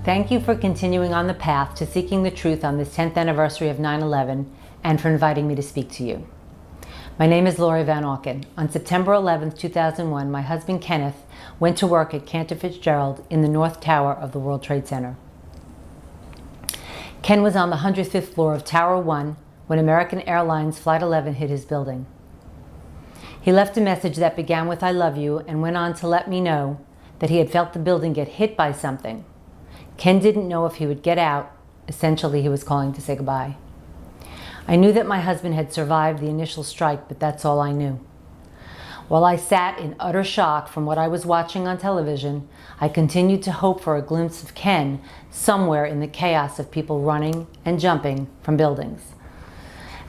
Thank you for continuing on the path to seeking the truth on this 10th anniversary of 9/11 and for inviting me to speak to you. My name is Lori Van Auken. On September 11, 2001, my husband Kenneth went to work at Cantor Fitzgerald in the North Tower of the World Trade Center. Ken was on the 105th floor of Tower 1 when American Airlines Flight 11 hit his building. He left a message that began with "I love you" and went on to let me know that he had felt the building get hit by something. Ken didn't know if he would get out. Essentially, he was calling to say goodbye. I knew that my husband had survived the initial strike, but that's all I knew. While I sat in utter shock from what I was watching on television, I continued to hope for a glimpse of Ken somewhere in the chaos of people running and jumping from buildings.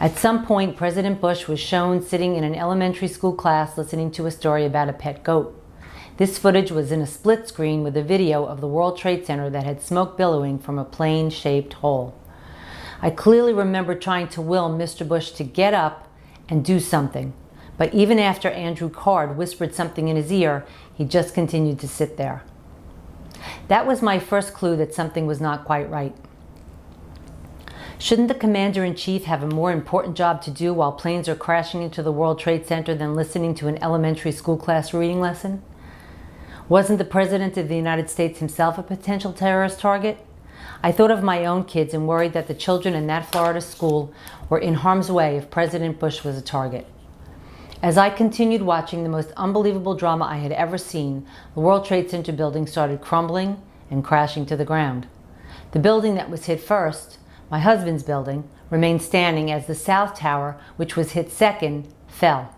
At some point, President Bush was shown sitting in an elementary school class listening to a story about a pet goat. This footage was in a split screen with a video of the World Trade Center that had smoke billowing from a plane-shaped hole. I clearly remember trying to will Mr. Bush to get up and do something, but even after Andrew Card whispered something in his ear, he just continued to sit there. That was my first clue that something was not quite right. Shouldn't the Commander-in-Chief have a more important job to do while planes are crashing into the World Trade Center than listening to an elementary school class reading lesson? Wasn't the President of the United States himself a potential terrorist target? I thought of my own kids and worried that the children in that Florida school were in harm's way if President Bush was a target. As I continued watching the most unbelievable drama I had ever seen, the World Trade Center building started crumbling and crashing to the ground. The building that was hit first, my husband's building, remained standing as the South Tower, which was hit second, fell.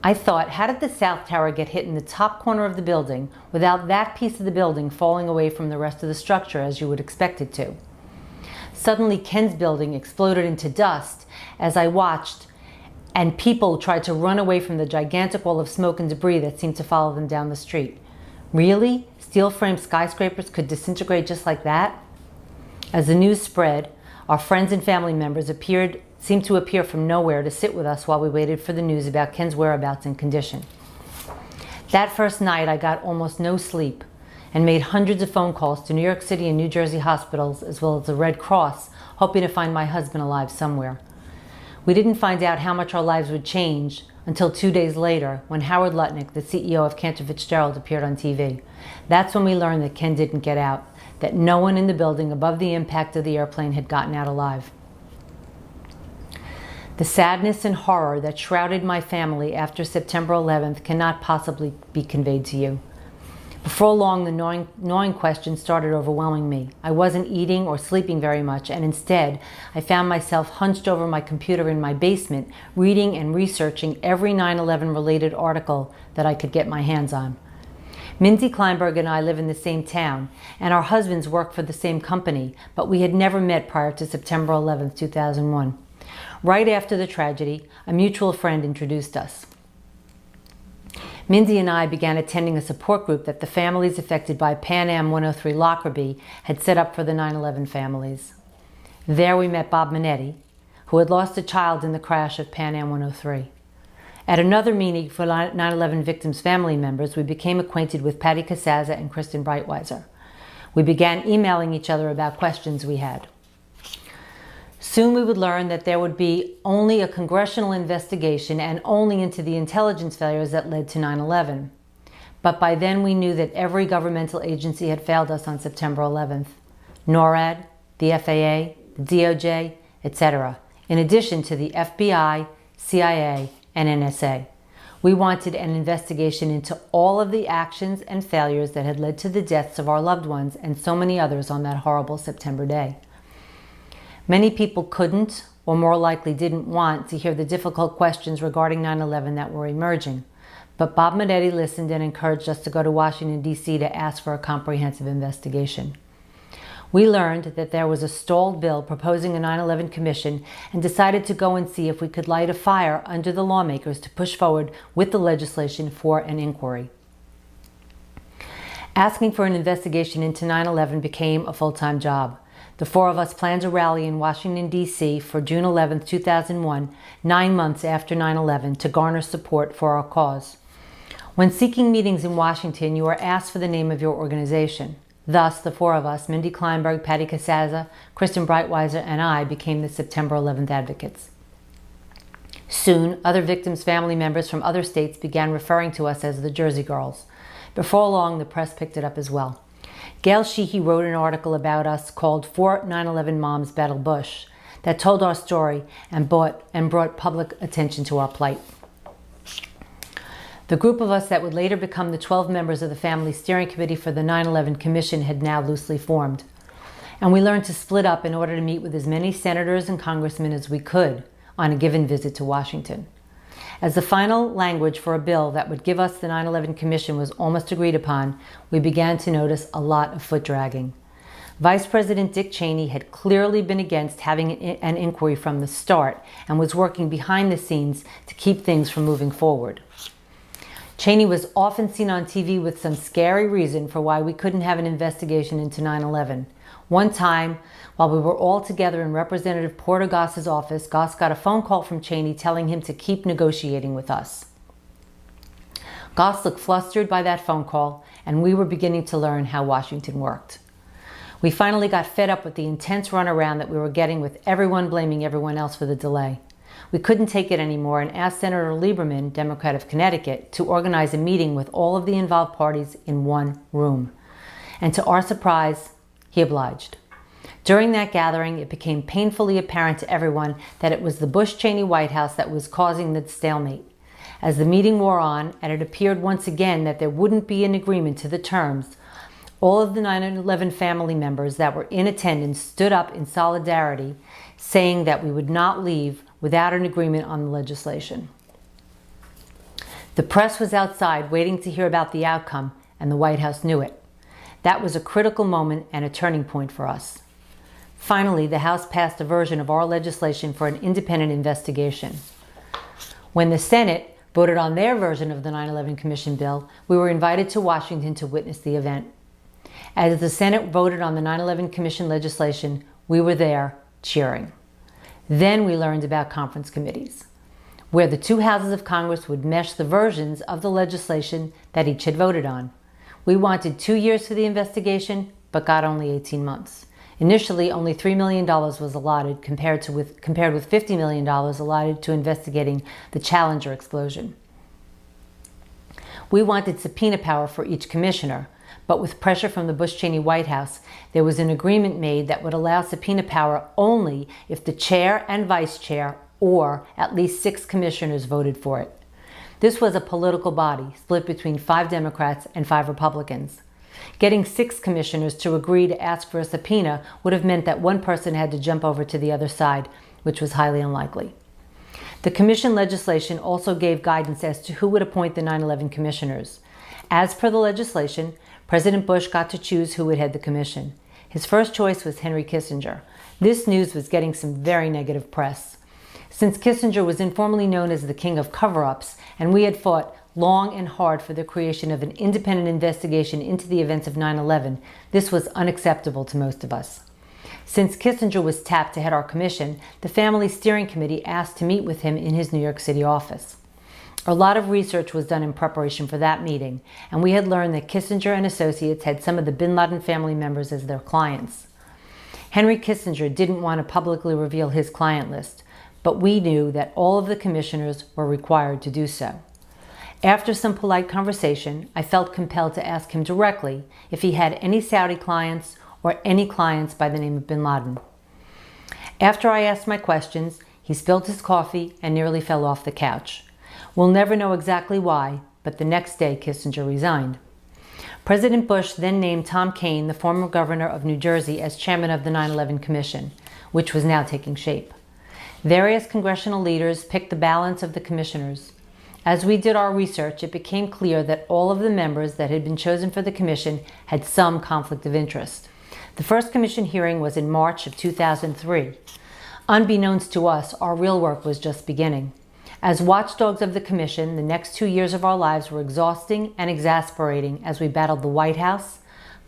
I thought, how did the South Tower get hit in the top corner of the building without that piece of the building falling away from the rest of the structure as you would expect it to? Suddenly, Ken's building exploded into dust as I watched, and people tried to run away from the gigantic wall of smoke and debris that seemed to follow them down the street. Really? Steel-framed skyscrapers could disintegrate just like that? As the news spread, our friends and family members seemed to appear from nowhere to sit with us while we waited for the news about Ken's whereabouts and condition. That first night, I got almost no sleep and made hundreds of phone calls to New York City and New Jersey hospitals, as well as the Red Cross, hoping to find my husband alive somewhere. We didn't find out how much our lives would change until 2 days later, when Howard Lutnick, the CEO of Cantor Fitzgerald, appeared on TV. That's when we learned that Ken didn't get out, that no one in the building above the impact of the airplane had gotten out alive. The sadness and horror that shrouded my family after September 11th cannot possibly be conveyed to you. Before long, the gnawing questions started overwhelming me. I wasn't eating or sleeping very much, and instead, I found myself hunched over my computer in my basement, reading and researching every 9/11 related article that I could get my hands on. Mindy Kleinberg and I live in the same town, and our husbands work for the same company, but we had never met prior to September 11th, 2001. Right after the tragedy, a mutual friend introduced us. Mindy and I began attending a support group that the families affected by Pan Am 103 Lockerbie had set up for the 9/11 families. There we met Bob Minetti, who had lost a child in the crash of Pan Am 103. At another meeting for 9/11 victims' family members, we became acquainted with Patty Casaza and Kristen Breitweiser. We began emailing each other about questions we had. Soon we would learn that there would be only a congressional investigation and only into the intelligence failures that led to 9/11. But by then we knew that every governmental agency had failed us on September 11th. NORAD, the FAA, the DOJ, etc., in addition to the FBI, CIA, and NSA. We wanted an investigation into all of the actions and failures that had led to the deaths of our loved ones and so many others on that horrible September day. Many people couldn't, or more likely didn't want, to hear the difficult questions regarding 9/11 that were emerging. But Bob Minetti listened and encouraged us to go to Washington, D.C. to ask for a comprehensive investigation. We learned that there was a stalled bill proposing a 9/11 commission and decided to go and see if we could light a fire under the lawmakers to push forward with the legislation for an inquiry. Asking for an investigation into 9/11 became a full-time job. The four of us planned a rally in Washington, D.C. for June 11, 2001, 9 months after 9/11, to garner support for our cause. When seeking meetings in Washington, you are asked for the name of your organization. Thus, the four of us, Mindy Kleinberg, Patty Casazza, Kristen Breitweiser, and I, became the September 11th advocates. Soon, other victims' family members from other states began referring to us as the Jersey Girls. Before long, the press picked it up as well. Gail Sheehy wrote an article about us called 4 9/11 Moms Battle Bush that told our story and brought public attention to our plight. The group of us that would later become the 12 members of the Family Steering Committee for the 9/11 Commission had now loosely formed. And we learned to split up in order to meet with as many senators and congressmen as we could on a given visit to Washington. As the final language for a bill that would give us the 9/11 Commission was almost agreed upon, we began to notice a lot of foot dragging. Vice President Dick Cheney had clearly been against having an inquiry from the start and was working behind the scenes to keep things from moving forward. Cheney was often seen on TV with some scary reason for why we couldn't have an investigation into 9/11. One time, while we were all together in Representative Porter Goss's office, Goss got a phone call from Cheney telling him to keep negotiating with us. Goss looked flustered by that phone call, and we were beginning to learn how Washington worked. We finally got fed up with the intense runaround that we were getting, with everyone blaming everyone else for the delay. We couldn't take it anymore and asked Senator Lieberman, Democrat of Connecticut, to organize a meeting with all of the involved parties in one room. And to our surprise, he obliged. During that gathering, it became painfully apparent to everyone that it was the Bush-Cheney White House that was causing the stalemate. As the meeting wore on, and it appeared once again that there wouldn't be an agreement to the terms, all of the 9/11 family members that were in attendance stood up in solidarity, saying that we would not leave without an agreement on the legislation. The press was outside waiting to hear about the outcome, and the White House knew it. That was a critical moment and a turning point for us. Finally, the House passed a version of our legislation for an independent investigation. When the Senate voted on their version of the 9/11 Commission bill, we were invited to Washington to witness the event. As the Senate voted on the 9/11 Commission legislation, we were there cheering. Then we learned about conference committees, where the two houses of Congress would mesh the versions of the legislation that each had voted on. We wanted 2 years for the investigation, but got only 18 months. Initially, only $3 million was allotted, compared with $50 million allotted to investigating the Challenger explosion. We wanted subpoena power for each commissioner, but with pressure from the Bush-Cheney White House, there was an agreement made that would allow subpoena power only if the chair and vice chair, or at least 6 commissioners, voted for it. This was a political body split between 5 Democrats and 5 Republicans. Getting 6 commissioners to agree to ask for a subpoena would have meant that one person had to jump over to the other side, which was highly unlikely. The commission legislation also gave guidance as to who would appoint the 9/11 commissioners. As per the legislation, President Bush got to choose who would head the commission. His first choice was Henry Kissinger. This news was getting some very negative press. Since Kissinger was informally known as the king of cover-ups, and we had fought long and hard for the creation of an independent investigation into the events of 9/11, this was unacceptable to most of us. Since Kissinger was tapped to head our commission, the Family Steering Committee asked to meet with him in his New York City office. A lot of research was done in preparation for that meeting, and we had learned that Kissinger and associates had some of the bin Laden family members as their clients. Henry Kissinger didn't want to publicly reveal his client list, but we knew that all of the commissioners were required to do so. After some polite conversation, I felt compelled to ask him directly if he had any Saudi clients or any clients by the name of bin Laden. After I asked my questions, he spilled his coffee and nearly fell off the couch. We'll never know exactly why, but the next day Kissinger resigned. President Bush then named Tom Kean, the former governor of New Jersey, as chairman of the 9/11 Commission, which was now taking shape. Various congressional leaders picked the balance of the commissioners. As we did our research, it became clear that all of the members that had been chosen for the commission had some conflict of interest. The first commission hearing was in March of 2003. Unbeknownst to us, our real work was just beginning. As watchdogs of the commission, the next 2 years of our lives were exhausting and exasperating as we battled the White House,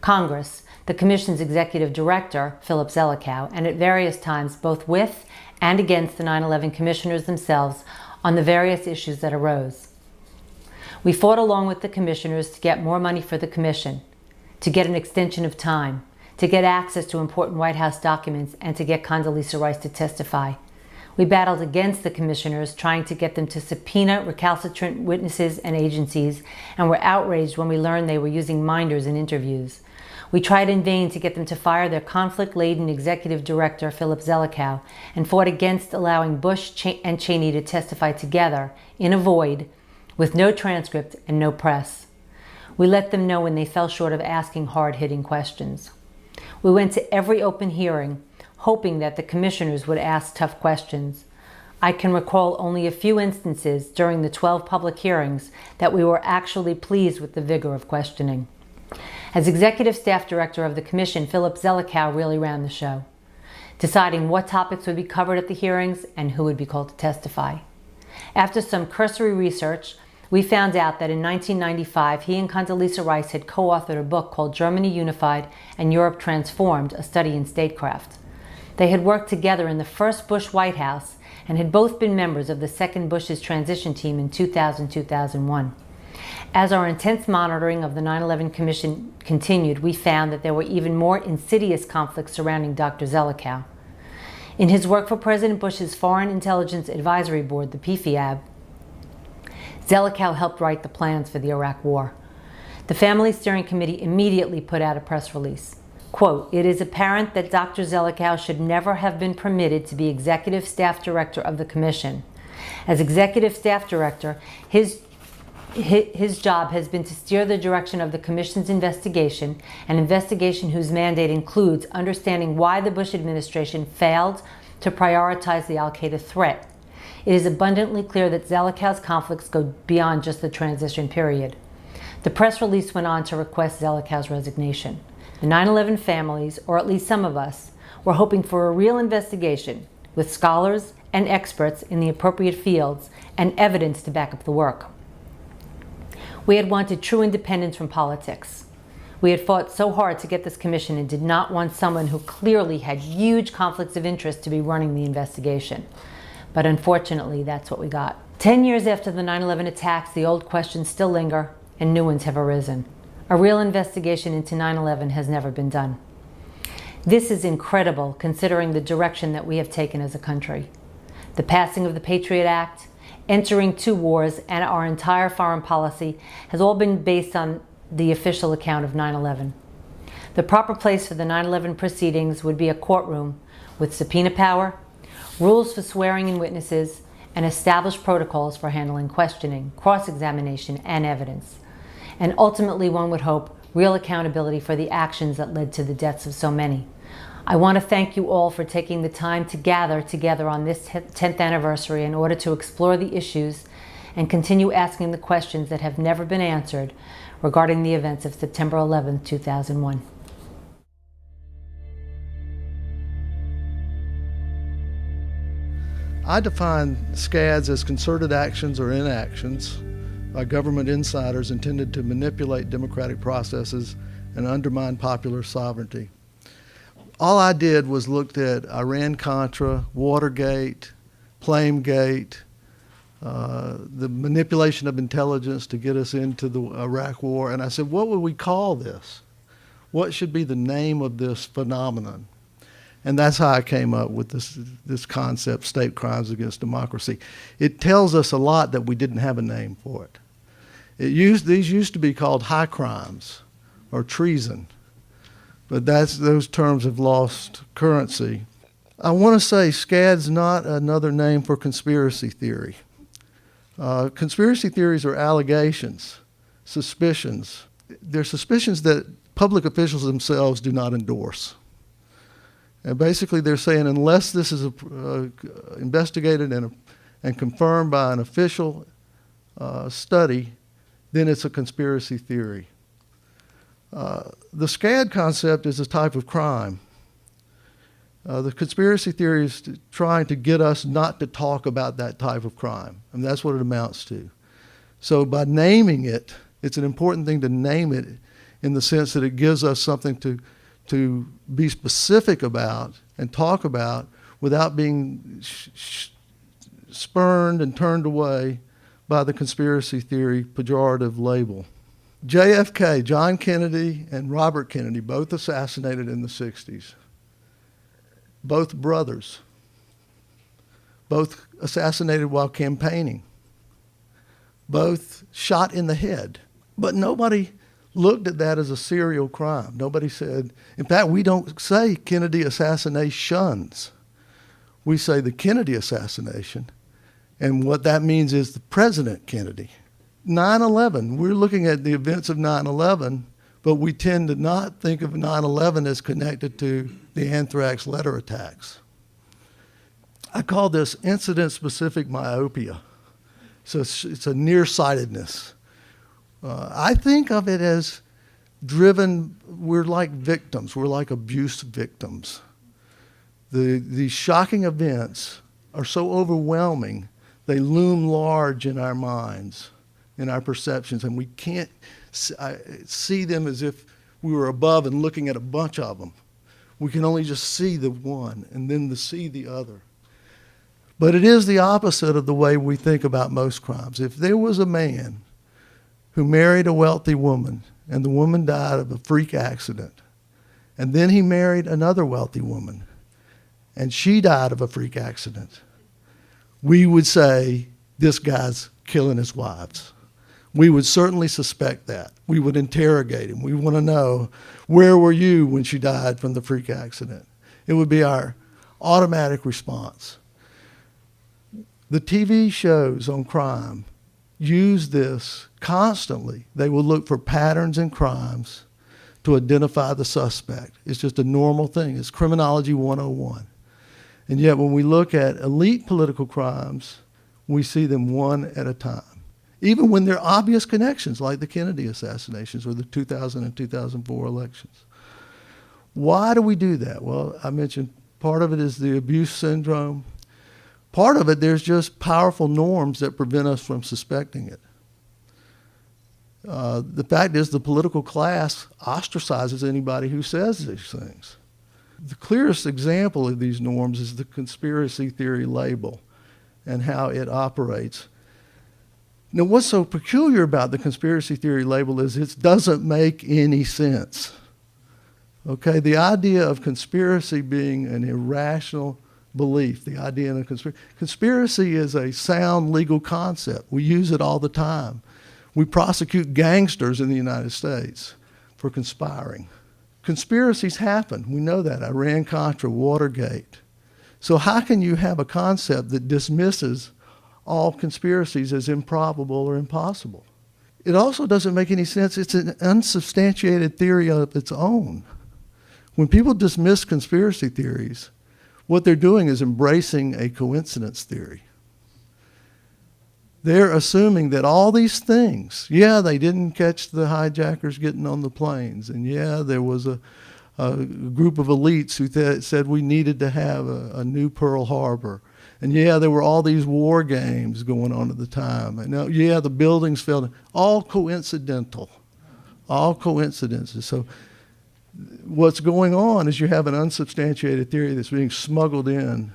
Congress, the commission's executive director, Philip Zelikow, and at various times both with and against the 9/11 commissioners themselves on the various issues that arose. We fought along with the commissioners to get more money for the commission, to get an extension of time, to get access to important White House documents, and to get Condoleezza Rice to testify. We battled against the commissioners, trying to get them to subpoena recalcitrant witnesses and agencies, and were outraged when we learned they were using minders in interviews. We tried in vain to get them to fire their conflict-laden executive director, Philip Zelikow, and fought against allowing Bush and Cheney to testify together in a void, with no transcript and no press. We let them know when they fell short of asking hard-hitting questions. We went to every open hearing, hoping that the commissioners would ask tough questions. I can recall only a few instances during the 12 public hearings that we were actually pleased with the vigor of questioning. As executive staff director of the commission, Philip Zelikow really ran the show, deciding what topics would be covered at the hearings and who would be called to testify. After some cursory research, we found out that in 1995, he and Condoleezza Rice had co-authored a book called Germany Unified and Europe Transformed, a study in statecraft. They had worked together in the first Bush White House and had both been members of the second Bush's transition team in 2000-2001. As our intense monitoring of the 9/11 Commission continued, we found that there were even more insidious conflicts surrounding Dr. Zelikow. In his work for President Bush's Foreign Intelligence Advisory Board, the PFIAB, Zelikow helped write the plans for the Iraq War. The Family Steering Committee immediately put out a press release. Quote, "It is apparent that Dr. Zelikow should never have been permitted to be executive staff director of the commission. As executive staff director, his job has been to steer the direction of the commission's investigation, an investigation whose mandate includes understanding why the Bush administration failed to prioritize the al-Qaeda threat. It is abundantly clear that Zelikow's conflicts go beyond just the transition period." The press release went on to request Zelikow's resignation. The 9/11 families, or at least some of us, were hoping for a real investigation with scholars and experts in the appropriate fields and evidence to back up the work. We had wanted true independence from politics. We had fought so hard to get this commission and did not want someone who clearly had huge conflicts of interest to be running the investigation. But unfortunately, that's what we got. 10 years after the 9/11 attacks, the old questions still linger and new ones have arisen. A real investigation into 9/11 has never been done. This is incredible considering the direction that we have taken as a country. The passing of the Patriot Act, entering 2 wars, and our entire foreign policy has all been based on the official account of 9/11. The proper place for the 9/11 proceedings would be a courtroom with subpoena power, rules for swearing in witnesses, and established protocols for handling questioning, cross-examination, and evidence. And ultimately, one would hope, real accountability for the actions that led to the deaths of so many. I want to thank you all for taking the time to gather together on this 10th anniversary in order to explore the issues and continue asking the questions that have never been answered regarding the events of September 11, 2001. I define SCADs as concerted actions or inactions by government insiders intended to manipulate democratic processes and undermine popular sovereignty. All I did was looked at Iran-Contra, Watergate, Plamegate, the manipulation of intelligence to get us into the Iraq War, and I said, what would we call this? What should be the name of this phenomenon? And that's how I came up with this concept, state crimes against democracy. It tells us a lot that we didn't have a name for it. These used to be called high crimes or treason, but those terms have lost currency. I want to say SCAD's not another name for conspiracy theory. Conspiracy theories are allegations, suspicions. They're suspicions that public officials themselves do not endorse. And basically they're saying unless this is investigated and confirmed by an official study, then it's a conspiracy theory. The SCAD concept is a type of crime. The conspiracy theory is trying to get us not to talk about that type of crime, and that's what it amounts to. So by naming it, it's an important thing to name it in the sense that it gives us something to be specific about and talk about without being spurned and turned away by the conspiracy theory pejorative label. JFK, John Kennedy, and Robert Kennedy, both assassinated in the 60s. Both brothers. Both assassinated while campaigning. Both shot in the head. But nobody looked at that as a serial crime. Nobody said, in fact, we don't say Kennedy assassinations. We say the Kennedy assassination. And what that means is the President Kennedy. 9/11, we're looking at the events of 9/11, but we tend to not think of 9/11 as connected to the anthrax letter attacks. I call this incident-specific myopia. So it's a nearsightedness. I think of it as driven, we're like victims, we're like abuse victims. These shocking events are so overwhelming, they loom large in our minds, in our perceptions, and we can't see them as if we were above and looking at a bunch of them. We can only just see the one and then see the other. But it is the opposite of the way we think about most crimes. If there was a man who married a wealthy woman and the woman died of a freak accident, and then he married another wealthy woman and she died of a freak accident, we would say, this guy's killing his wives. We would certainly suspect that. We would interrogate him. We want to know, where were you when she died from the freak accident? It would be our automatic response. The TV shows on crime use this constantly. They will look for patterns in crimes to identify the suspect. It's just a normal thing. It's criminology 101. And yet when we look at elite political crimes, we see them one at a time. Even when there are obvious connections, like the Kennedy assassinations or the 2000 and 2004 elections. Why do we do that? Well, I mentioned part of it is the abuse syndrome. Part of it, there's just powerful norms that prevent us from suspecting it. The fact is the political class ostracizes anybody who says these things. The clearest example of these norms is the conspiracy theory label and how it operates. Now, what's so peculiar about the conspiracy theory label is it doesn't make any sense. Okay, the idea of conspiracy being an irrational belief, the idea in a conspiracy is a sound legal concept. We use it all the time. We prosecute gangsters in the United States for conspiring. Conspiracies happen. We know that. Iran-Contra, Watergate. So how can you have a concept that dismisses all conspiracies as improbable or impossible? It also doesn't make any sense. It's an unsubstantiated theory of its own. When people dismiss conspiracy theories, what they're doing is embracing a coincidence theory. They're assuming that all these things, yeah, they didn't catch the hijackers getting on the planes, and yeah, there was a group of elites who said we needed to have a new Pearl Harbor. And yeah, there were all these war games going on at the time. And yeah, the buildings fell. All coincidental. All coincidences. So what's going on is you have an unsubstantiated theory that's being smuggled in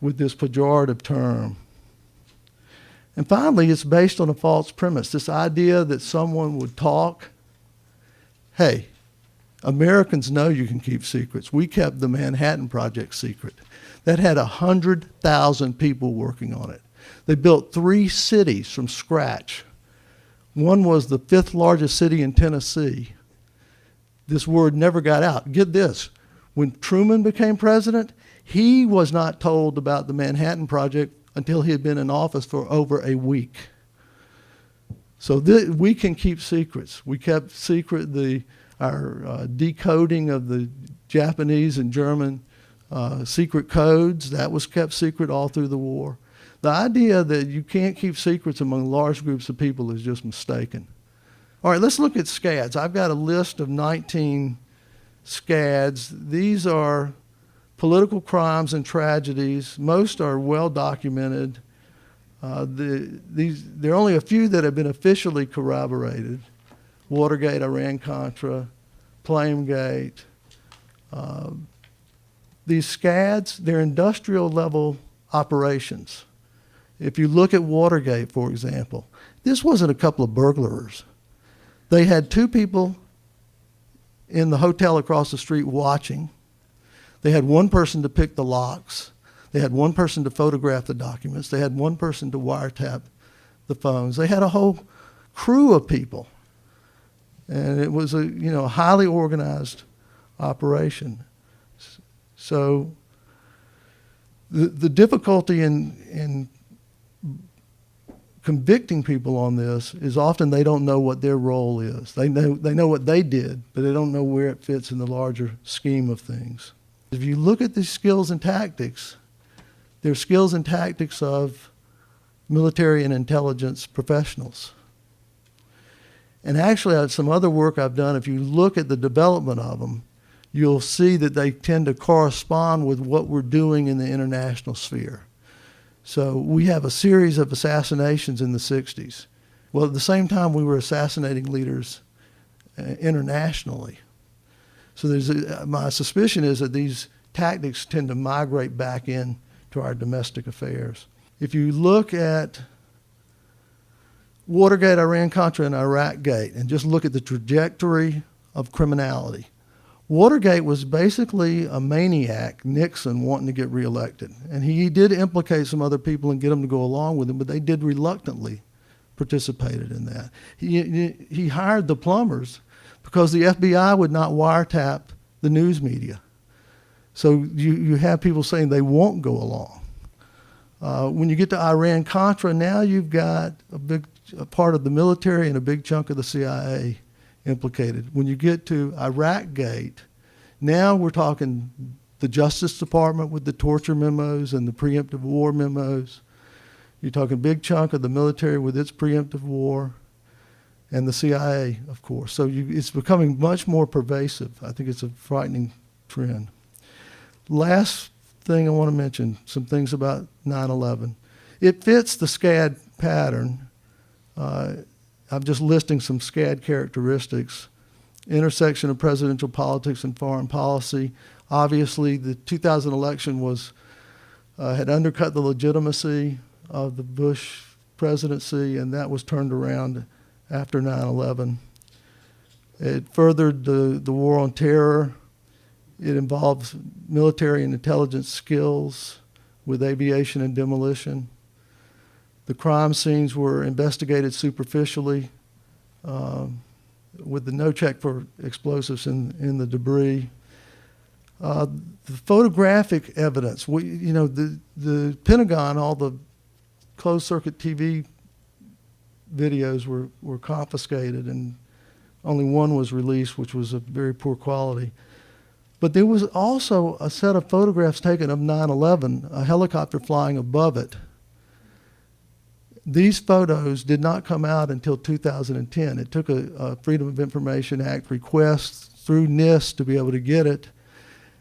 with this pejorative term. And finally, it's based on a false premise, this idea that someone would talk. Hey, Americans know you can keep secrets. We kept the Manhattan Project secret. That had 100,000 people working on it. They built 3 cities from scratch. One was the 5th largest city in Tennessee. This word never got out. Get this, when Truman became president, he was not told about the Manhattan Project until he had been in office for over a week. So we can keep secrets. We kept secret our decoding of the Japanese and German secret codes. That was kept secret all through the war. The idea that you can't keep secrets among large groups of people is just mistaken. All right, let's look at SCADs. I've got a list of 19 SCADs. These are political crimes and tragedies. Most are well documented. There are only a few that have been officially corroborated. Watergate, Iran-Contra, Flamegate. These SCADs, they're industrial level operations. If you look at Watergate, for example, this wasn't a couple of burglars. They had 2 people in the hotel across the street watching. They had 1 person to pick the locks. They had 1 person to photograph the documents. They had 1 person to wiretap the phones. They had a whole crew of people. And it was a highly organized operation. So the difficulty in convicting people on this is often they don't know what their role is. They know what they did, but they don't know where it fits in the larger scheme of things. If you look at these skills and tactics, they're skills and tactics of military and intelligence professionals. And actually, some other work I've done, if you look at the development of them, you'll see that they tend to correspond with what we're doing in the international sphere. So we have a series of assassinations in the 60s. Well, at the same time, we were assassinating leaders internationally. So my suspicion is that these tactics tend to migrate back in to our domestic affairs. If you look at Watergate, Iran-Contra, and Iraq-Gate, and just look at the trajectory of criminality, Watergate was basically a maniac, Nixon, wanting to get reelected. And he did implicate some other people and get them to go along with him, but they did reluctantly participated in that. He hired the plumbers because the FBI would not wiretap the news media. So you have people saying they won't go along. When you get to Iran-Contra, now you've got a part of the military and a big chunk of the CIA implicated. When you get to Iraq-Gate, now we're talking the Justice Department with the torture memos and the preemptive war memos. You're talking a big chunk of the military with its preemptive war, and the CIA, of course. So it's becoming much more pervasive. I think it's a frightening trend. Last thing I want to mention, some things about 9/11. It fits the SCAD pattern. I'm just listing some SCAD characteristics. Intersection of presidential politics and foreign policy. Obviously, the 2000 election had undercut the legitimacy of the Bush presidency, and that was turned around after 9/11. It furthered the war on terror. It involves military and intelligence skills with aviation and demolition. The crime scenes were investigated superficially with the no check for explosives in the debris. The photographic evidence, the Pentagon, all the closed-circuit TV videos were confiscated, and only one was released, which was of very poor quality. But there was also a set of photographs taken of 9/11, a helicopter flying above it. These photos did not come out until 2010. It took a Freedom of Information Act request through NIST to be able to get it,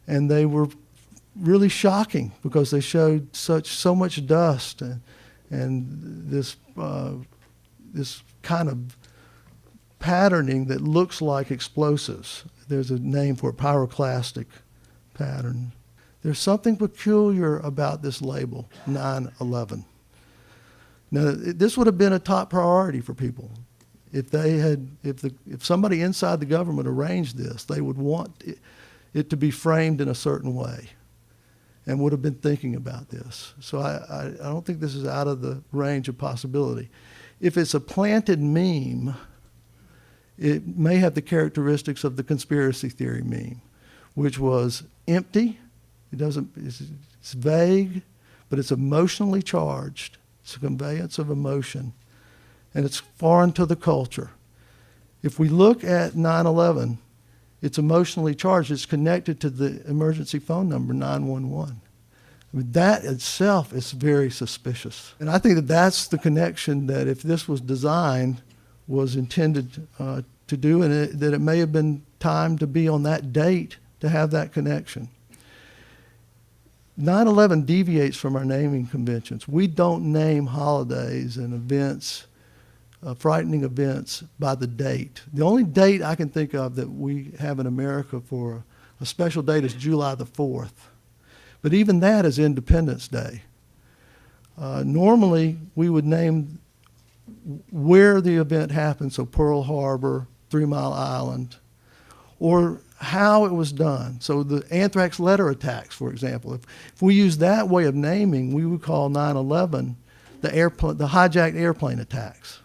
and they were really shocking because they showed so much dust and this kind of patterning that looks like explosives. There's a name for it, pyroclastic pattern. There's something peculiar about this label, 9/11. Now, this would have been a top priority for people. If somebody inside the government arranged this, they would want it to be framed in a certain way and would have been thinking about this. So I don't think this is out of the range of possibility. If it's a planted meme, it may have the characteristics of the conspiracy theory meme, which was empty. It's vague, but it's emotionally charged. It's a conveyance of emotion, and it's foreign to the culture. If we look at 9/11, it's emotionally charged. It's connected to the emergency phone number 911. I mean, that itself is very suspicious. And I think that that's the connection that if this was designed, was intended to do, and that it may have been timed to be on that date to have that connection. 9/11 deviates from our naming conventions. We don't name holidays and events, frightening events, by the date. The only date I can think of that we have in America for a special date is July the 4th. But even that is Independence Day. Normally, we would name where the event happened, so Pearl Harbor, 3 Mile Island, or how it was done. So the anthrax letter attacks, for example, if we use that way of naming, we would call 9/11 the hijacked airplane attacks.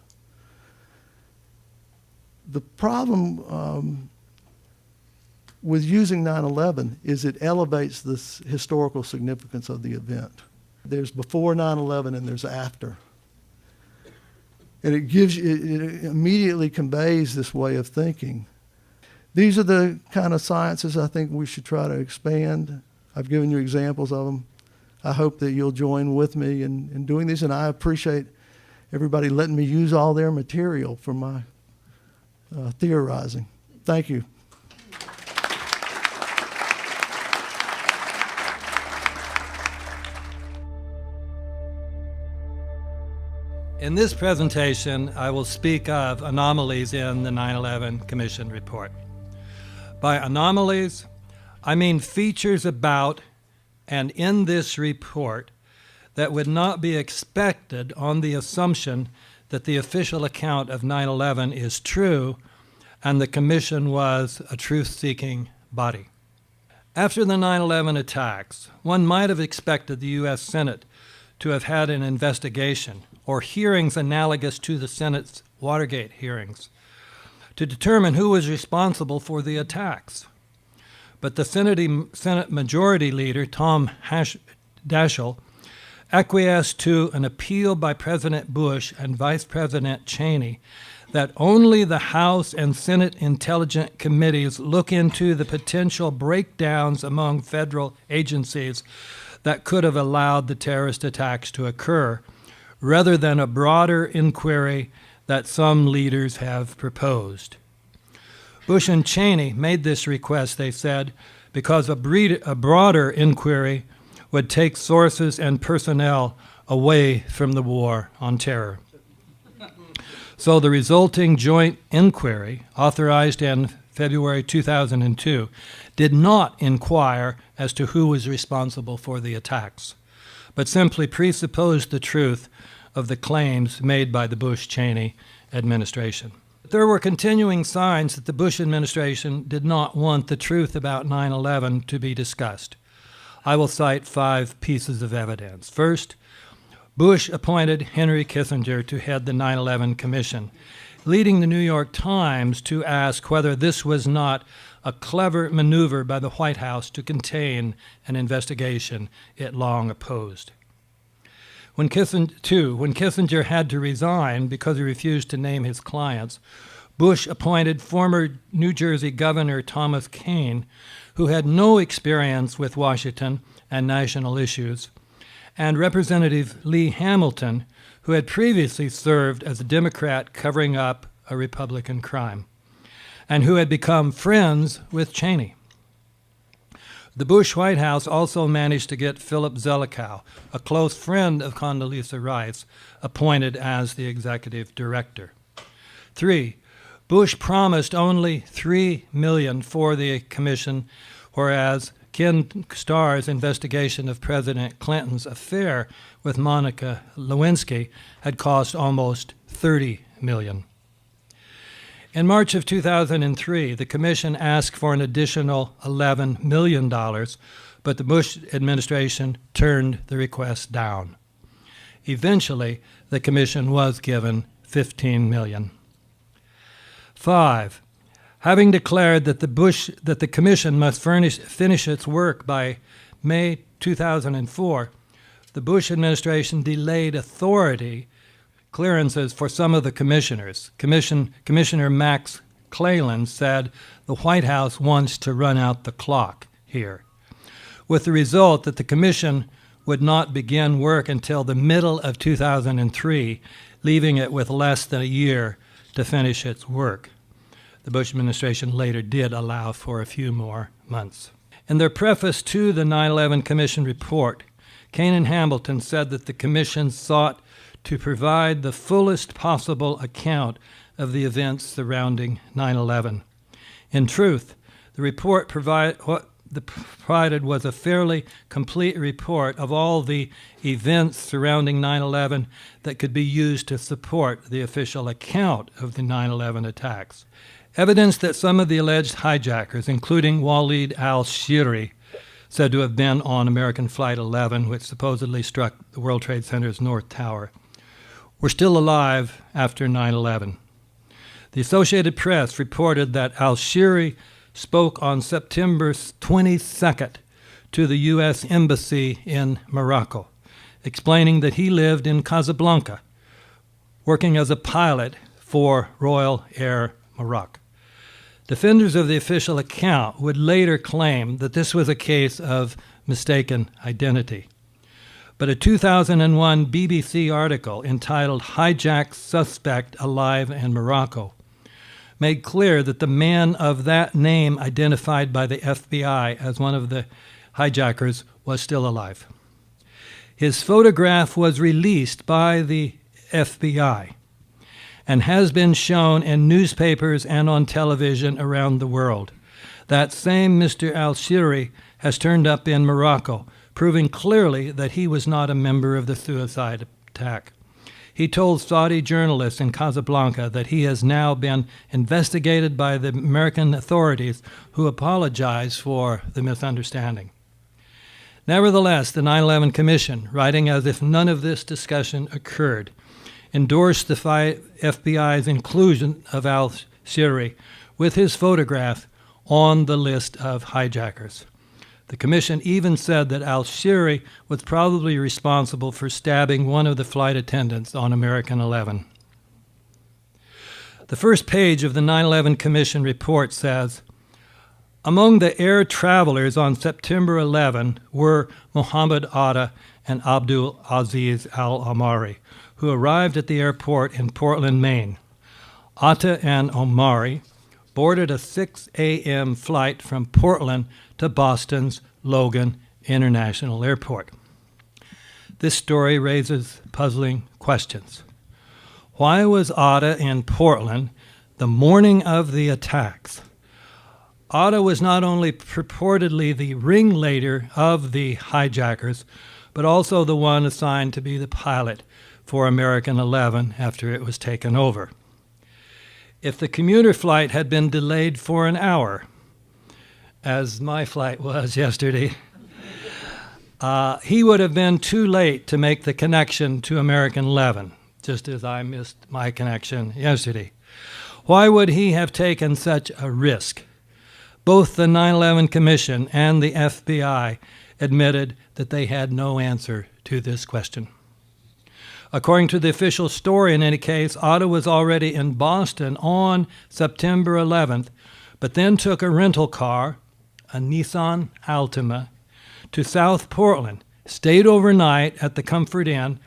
The problem with using 9/11 is it elevates the historical significance of the event. There's before 9/11 and there's after. And it immediately conveys this way of thinking. These are the kind of sciences I think we should try to expand. I've given you examples of them. I hope that you'll join with me in doing these, and I appreciate everybody letting me use all their material for my theorizing. Thank you. In this presentation, I will speak of anomalies in the 9/11 Commission report. By anomalies, I mean features about and in this report that would not be expected on the assumption that the official account of 9/11 is true and the Commission was a truth-seeking body. After the 9/11 attacks, one might have expected the U.S. Senate to have had an investigation or hearings analogous to the Senate's Watergate hearings to determine who was responsible for the attacks. But the Senate Majority Leader, Tom Daschle, acquiesced to an appeal by President Bush and Vice President Cheney that only the House and Senate Intelligence Committees look into the potential breakdowns among federal agencies that could have allowed the terrorist attacks to occur, rather than a broader inquiry that some leaders have proposed. Bush and Cheney made this request, they said, because a broader inquiry would take sources and personnel away from the war on terror. So the resulting joint inquiry, authorized in February 2002, did not inquire as to who was responsible for the attacks, but simply presupposed the truth of the claims made by the Bush-Cheney administration. There were continuing signs that the Bush administration did not want the truth about 9/11 to be discussed. I will cite 5 pieces of evidence. First, Bush appointed Henry Kissinger to head the 9/11 Commission, leading the New York Times to ask whether this was not a clever maneuver by the White House to contain an investigation it long opposed. When Kissinger had to resign because he refused to name his clients, Bush appointed former New Jersey Governor Thomas Kean, who had no experience with Washington and national issues, and Representative Lee Hamilton, who had previously served as a Democrat covering up a Republican crime, and who had become friends with Cheney. The Bush White House also managed to get Philip Zelikow, a close friend of Condoleezza Rice, appointed as the executive director. 3, Bush promised only $3 million for the commission, whereas Ken Starr's investigation of President Clinton's affair with Monica Lewinsky had cost almost $30 million. In March of 2003, the Commission asked for an additional $11 million, but the Bush administration turned the request down. Eventually, the Commission was given $15 million. 5, having declared that the Commission must finish its work by May 2004, the Bush administration delayed authority clearances for some of the commissioners. Commissioner Max Cleland said the White House wants to run out the clock here, with the result that the commission would not begin work until the middle of 2003, leaving it with less than a year to finish its work. The Bush administration later did allow for a few more months. In their preface to the 9/11 Commission report, Kean and Hamilton said that the commission sought to provide the fullest possible account of the events surrounding 9/11. In truth, the report provided was a fairly complete report of all the events surrounding 9/11 that could be used to support the official account of the 9/11 attacks. Evidence that some of the alleged hijackers, including Walid al-Shiri, said to have been on American Flight 11, which supposedly struck the World Trade Center's North Tower, were still alive after 9/11. The Associated Press reported that al-Shiri spoke on September 22nd to the U.S. Embassy in Morocco, explaining that he lived in Casablanca, working as a pilot for Royal Air Morocco. Defenders of the official account would later claim that this was a case of mistaken identity. But a 2001 BBC article entitled "Hijacked Suspect Alive in Morocco" made clear that the man of that name identified by the FBI as one of the hijackers was still alive. His photograph was released by the FBI and has been shown in newspapers and on television around the world. That same Mr. al-Shiri has turned up in Morocco, proving clearly that he was not a member of the suicide attack. He told Saudi journalists in Casablanca that he has now been investigated by the American authorities, who apologize for the misunderstanding. Nevertheless, the 9/11 Commission, writing as if none of this discussion occurred, endorsed the FBI's inclusion of al-Shiri with his photograph on the list of hijackers. The commission even said that al-Shiri was probably responsible for stabbing one of the flight attendants on American 11. The first page of the 9/11 Commission report says, among the air travelers on September 11 were Mohammed Atta and Abdul Aziz al-Omari, who arrived at the airport in Portland, Maine. Atta and Omari boarded a 6 a.m. flight from Portland to Boston's Logan International Airport. This story raises puzzling questions. Why was Atta in Portland the morning of the attacks? Atta was not only purportedly the ringleader of the hijackers, but also the one assigned to be the pilot for American 11 after it was taken over. If the commuter flight had been delayed for an hour, as my flight was yesterday, he would have been too late to make the connection to American 11, just as I missed my connection yesterday. Why would he have taken such a risk? Both the 9/11 Commission and the FBI admitted that they had no answer to this question. According to the official story, in any case, Atta was already in Boston on September 11th, but then took a rental car, a Nissan Altima, to South Portland, stayed overnight at the Comfort Inn,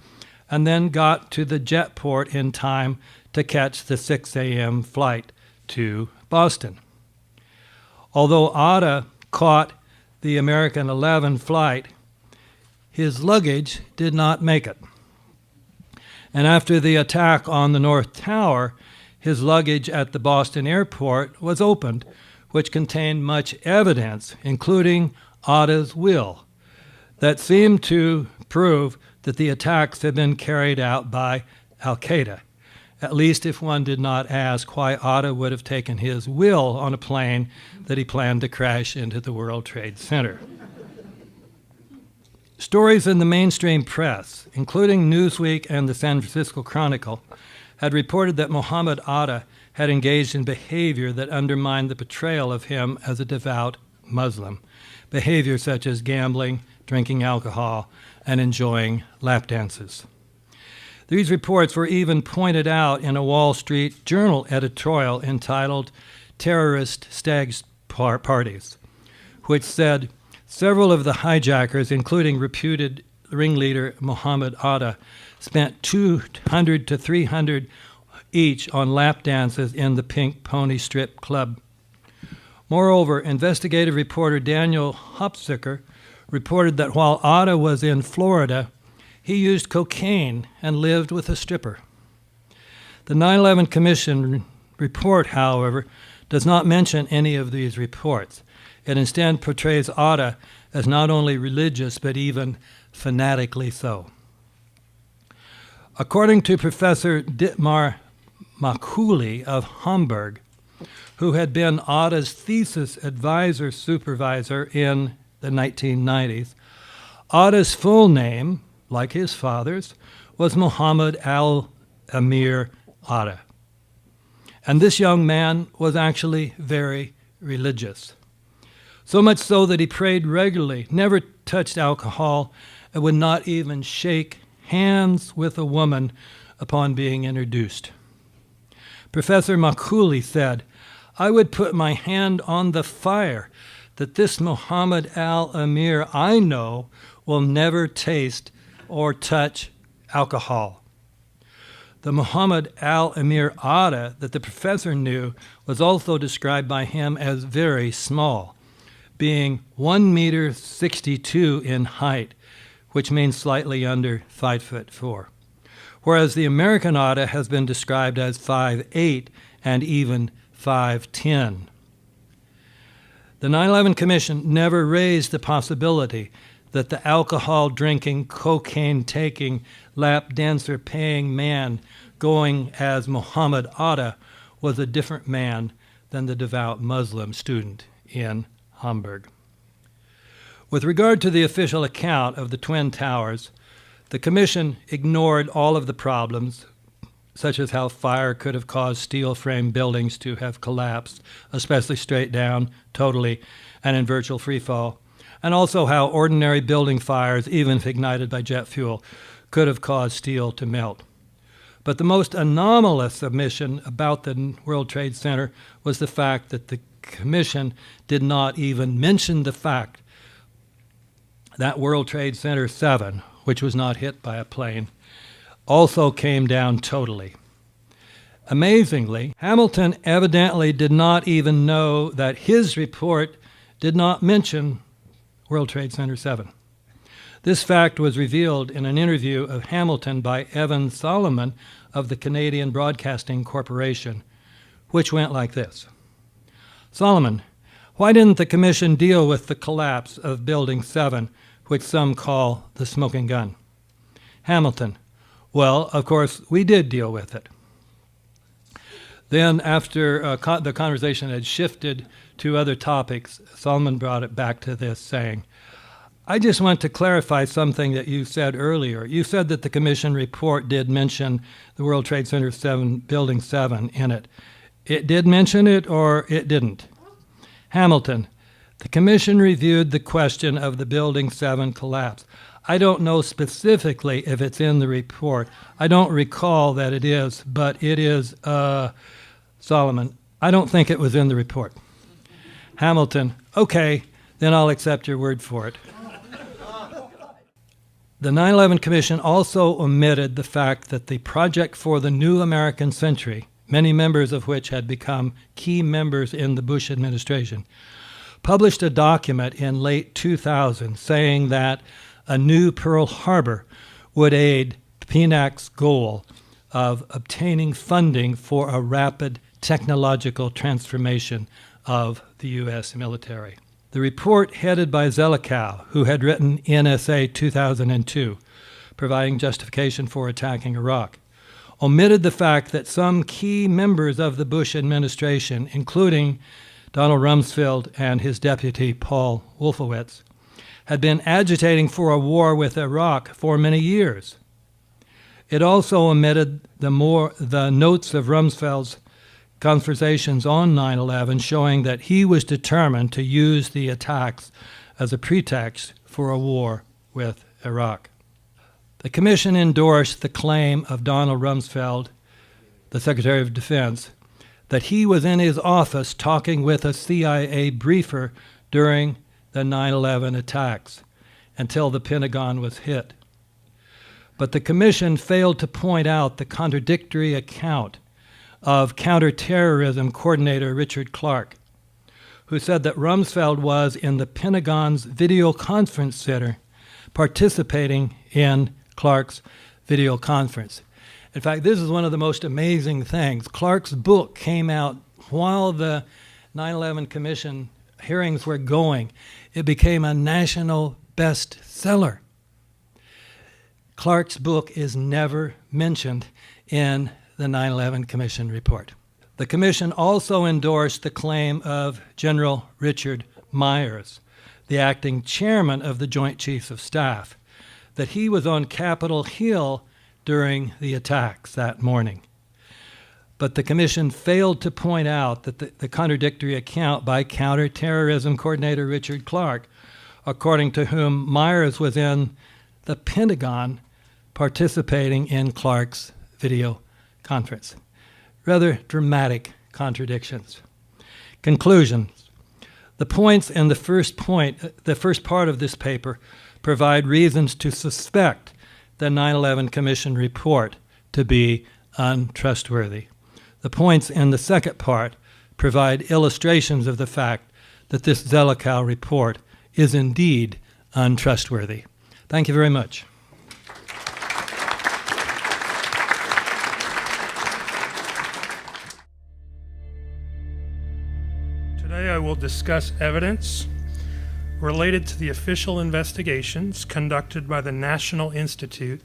and then got to the jetport in time to catch the 6 a.m. flight to Boston. Although Atta caught the American 11 flight, his luggage did not make it. And after the attack on the North Tower, his luggage at the Boston airport was opened, which contained much evidence, including Atta's will, that seemed to prove that the attacks had been carried out by Al-Qaeda, at least if one did not ask why Atta would have taken his will on a plane that he planned to crash into the World Trade Center. Stories in the mainstream press, including Newsweek and the San Francisco Chronicle, had reported that Mohammed Atta had engaged in behavior that undermined the portrayal of him as a devout Muslim, behavior such as gambling, drinking alcohol, and enjoying lap dances. These reports were even pointed out in a Wall Street Journal editorial entitled "Terrorist Stag Parties," which said, several of the hijackers, including reputed ringleader Mohammed Atta, spent $200 to $300 each on lap dances in the Pink Pony Strip Club. Moreover, investigative reporter Daniel Hopsicker reported that while Atta was in Florida, he used cocaine and lived with a stripper. The 9/11 Commission report, however, does not mention any of these reports. It instead portrays Atta as not only religious, but even fanatically so. According to Professor Dietmar Makuli of Hamburg, who had been Atta's thesis supervisor in the 1990s, Atta's full name, like his father's, was Muhammad al-Amir Atta. And this young man was actually very religious. So much so that he prayed regularly, never touched alcohol, and would not even shake hands with a woman upon being introduced. Professor Makuli said, "I would put my hand on the fire that this Muhammad al-Amir I know will never taste or touch alcohol." The Muhammad al-Amir Atta that the professor knew was also described by him as very small, being 1.62 meters in height, which means slightly under 5'4", whereas the American Atta has been described as 5'8" and even 5'10". The 9/11 Commission never raised the possibility that the alcohol-drinking, cocaine-taking, lap dancer-paying man going as Muhammad Atta was a different man than the devout Muslim student in Hamburg. With regard to the official account of the Twin Towers, the Commission ignored all of the problems, such as how fire could have caused steel-frame buildings to have collapsed, especially straight down, totally, and in virtual freefall, and also how ordinary building fires, even if ignited by jet fuel, could have caused steel to melt. But the most anomalous omission about the World Trade Center was the fact that the Commission did not even mention the fact that World Trade Center 7, which was not hit by a plane, also came down totally. Amazingly, Hamilton evidently did not even know that his report did not mention World Trade Center 7. This fact was revealed in an interview of Hamilton by Evan Solomon of the Canadian Broadcasting Corporation, which went like this. Solomon, why didn't the Commission deal with the collapse of Building 7, which some call the smoking gun? Hamilton, well, of course, we did deal with it. Then, after the conversation had shifted to other topics, Solomon brought it back to this, saying, I just want to clarify something that you said earlier. You said that the Commission report did mention the World Trade Center 7, Building 7 in it. It did mention it or it didn't? Hamilton, the Commission reviewed the question of the Building 7 collapse. I don't know specifically if it's in the report. I don't recall that it is, but it is, Solomon, I don't think it was in the report. Hamilton, okay, then I'll accept your word for it. The 9/11 Commission also omitted the fact that the Project for the New American Century, many members of which had become key members in the Bush administration, published a document in late 2000 saying that a new Pearl Harbor would aid PNAC's goal of obtaining funding for a rapid technological transformation of the U.S. military. The report, headed by Zelikow, who had written NSA 2002, providing justification for attacking Iraq, omitted the fact that some key members of the Bush administration, including Donald Rumsfeld and his deputy Paul Wolfowitz, had been agitating for a war with Iraq for many years. It also omitted the notes of Rumsfeld's conversations on 9/11 showing that he was determined to use the attacks as a pretext for a war with Iraq. The Commission endorsed the claim of Donald Rumsfeld, the Secretary of Defense, that he was in his office talking with a CIA briefer during the 9/11 attacks until the Pentagon was hit. But the Commission failed to point out the contradictory account of counterterrorism coordinator Richard Clark, who said that Rumsfeld was in the Pentagon's video conference center participating in Clark's video conference. In fact, this is one of the most amazing things. Clark's book came out while the 9/11 Commission hearings were going, it became a national bestseller. Clark's book is never mentioned in the 9/11 Commission report. The Commission also endorsed the claim of General Richard Myers, the acting chairman of the Joint Chiefs of Staff, that he was on Capitol Hill during the attacks that morning. But the Commission failed to point out that the contradictory account by counterterrorism coordinator Richard Clark, according to whom Myers was in the Pentagon participating in Clark's video conference. Rather dramatic contradictions. Conclusions. The points in the first part of this paper provide reasons to suspect the 9/11 Commission report to be untrustworthy. The points in the second part provide illustrations of the fact that this Zelikow report is indeed untrustworthy. Thank you very much. Today I will discuss evidence related to the official investigations conducted by the National Institute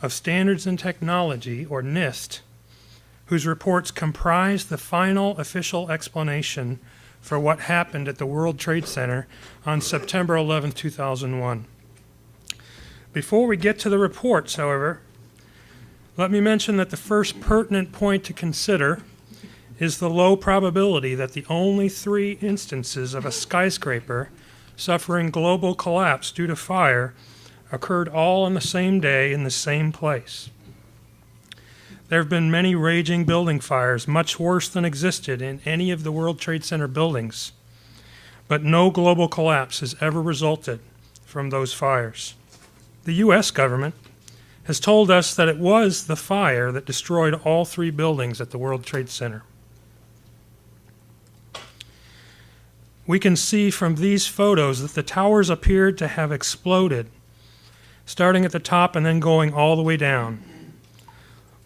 of Standards and Technology, or NIST, whose reports comprise the final official explanation for what happened at the World Trade Center on September 11, 2001. Before we get to the reports, however, let me mention that the first pertinent point to consider is the low probability that the only 3 instances of a skyscraper suffering global collapse due to fire occurred all on the same day in the same place. There have been many raging building fires, much worse than existed in any of the World Trade Center buildings, but no global collapse has ever resulted from those fires. The U.S. government has told us that it was the fire that destroyed all 3 buildings at the World Trade Center. We can see from these photos that the towers appeared to have exploded, starting at the top and then going all the way down.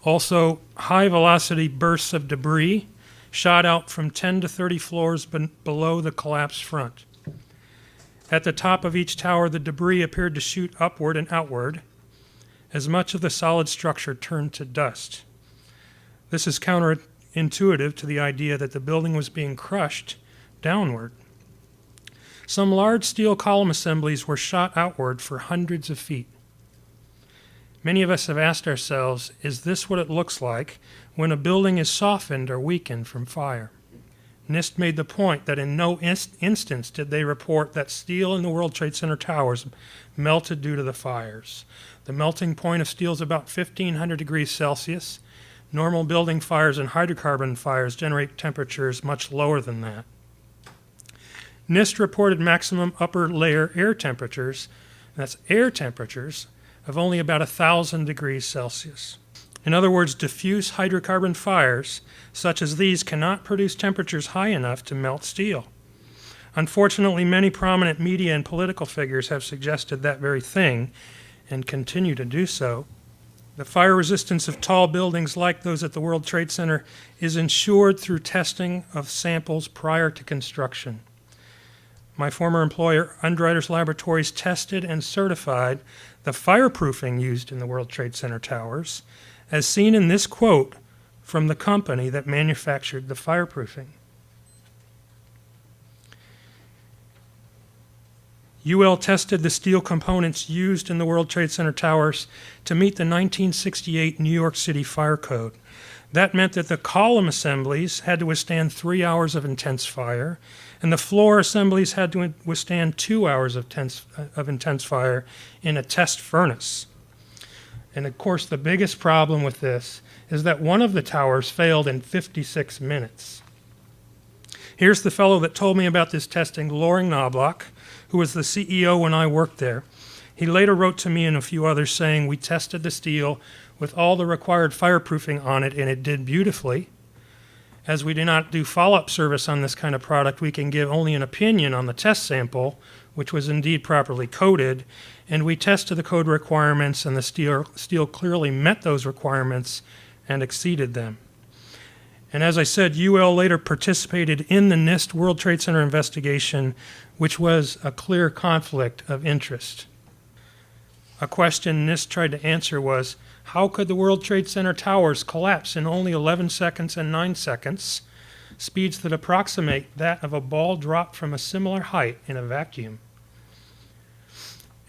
Also, high-velocity bursts of debris shot out from 10 to 30 floors below the collapsed front. At the top of each tower, the debris appeared to shoot upward and outward, as much of the solid structure turned to dust. This is counterintuitive to the idea that the building was being crushed downward. Some large steel column assemblies were shot outward for hundreds of feet. Many of us have asked ourselves, is this what it looks like when a building is softened or weakened from fire? NIST made the point that in no instance did they report that steel in the World Trade Center towers melted due to the fires. The melting point of steel is about 1,500 degrees Celsius. Normal building fires and hydrocarbon fires generate temperatures much lower than that. NIST reported maximum upper layer air temperatures, and that's air temperatures, of only about 1,000 degrees Celsius. In other words, diffuse hydrocarbon fires such as these cannot produce temperatures high enough to melt steel. Unfortunately, many prominent media and political figures have suggested that very thing and continue to do so. The fire resistance of tall buildings like those at the World Trade Center is ensured through testing of samples prior to construction. My former employer, Underwriters Laboratories, tested and certified the fireproofing used in the World Trade Center towers, as seen in this quote from the company that manufactured the fireproofing. UL tested the steel components used in the World Trade Center towers to meet the 1968 New York City Fire Code. That meant that the column assemblies had to withstand 3 hours of intense fire, and the floor assemblies had to withstand 2 hours of intense fire in a test furnace. And of course, the biggest problem with this is that one of the towers failed in 56 minutes. Here's the fellow that told me about this testing, Loring Knobloch, who was the CEO when I worked there. He later wrote to me and a few others saying, "We tested the steel with all the required fireproofing on it, and it did beautifully. As we do not do follow-up service on this kind of product, we can give only an opinion on the test sample, which was indeed properly coded, and we tested the code requirements, and the steel clearly met those requirements and exceeded them." And as I said, UL later participated in the NIST World Trade Center investigation, which was a clear conflict of interest. A question NIST tried to answer was, how could the World Trade Center towers collapse in only 11 seconds and 9 seconds, speeds that approximate that of a ball dropped from a similar height in a vacuum?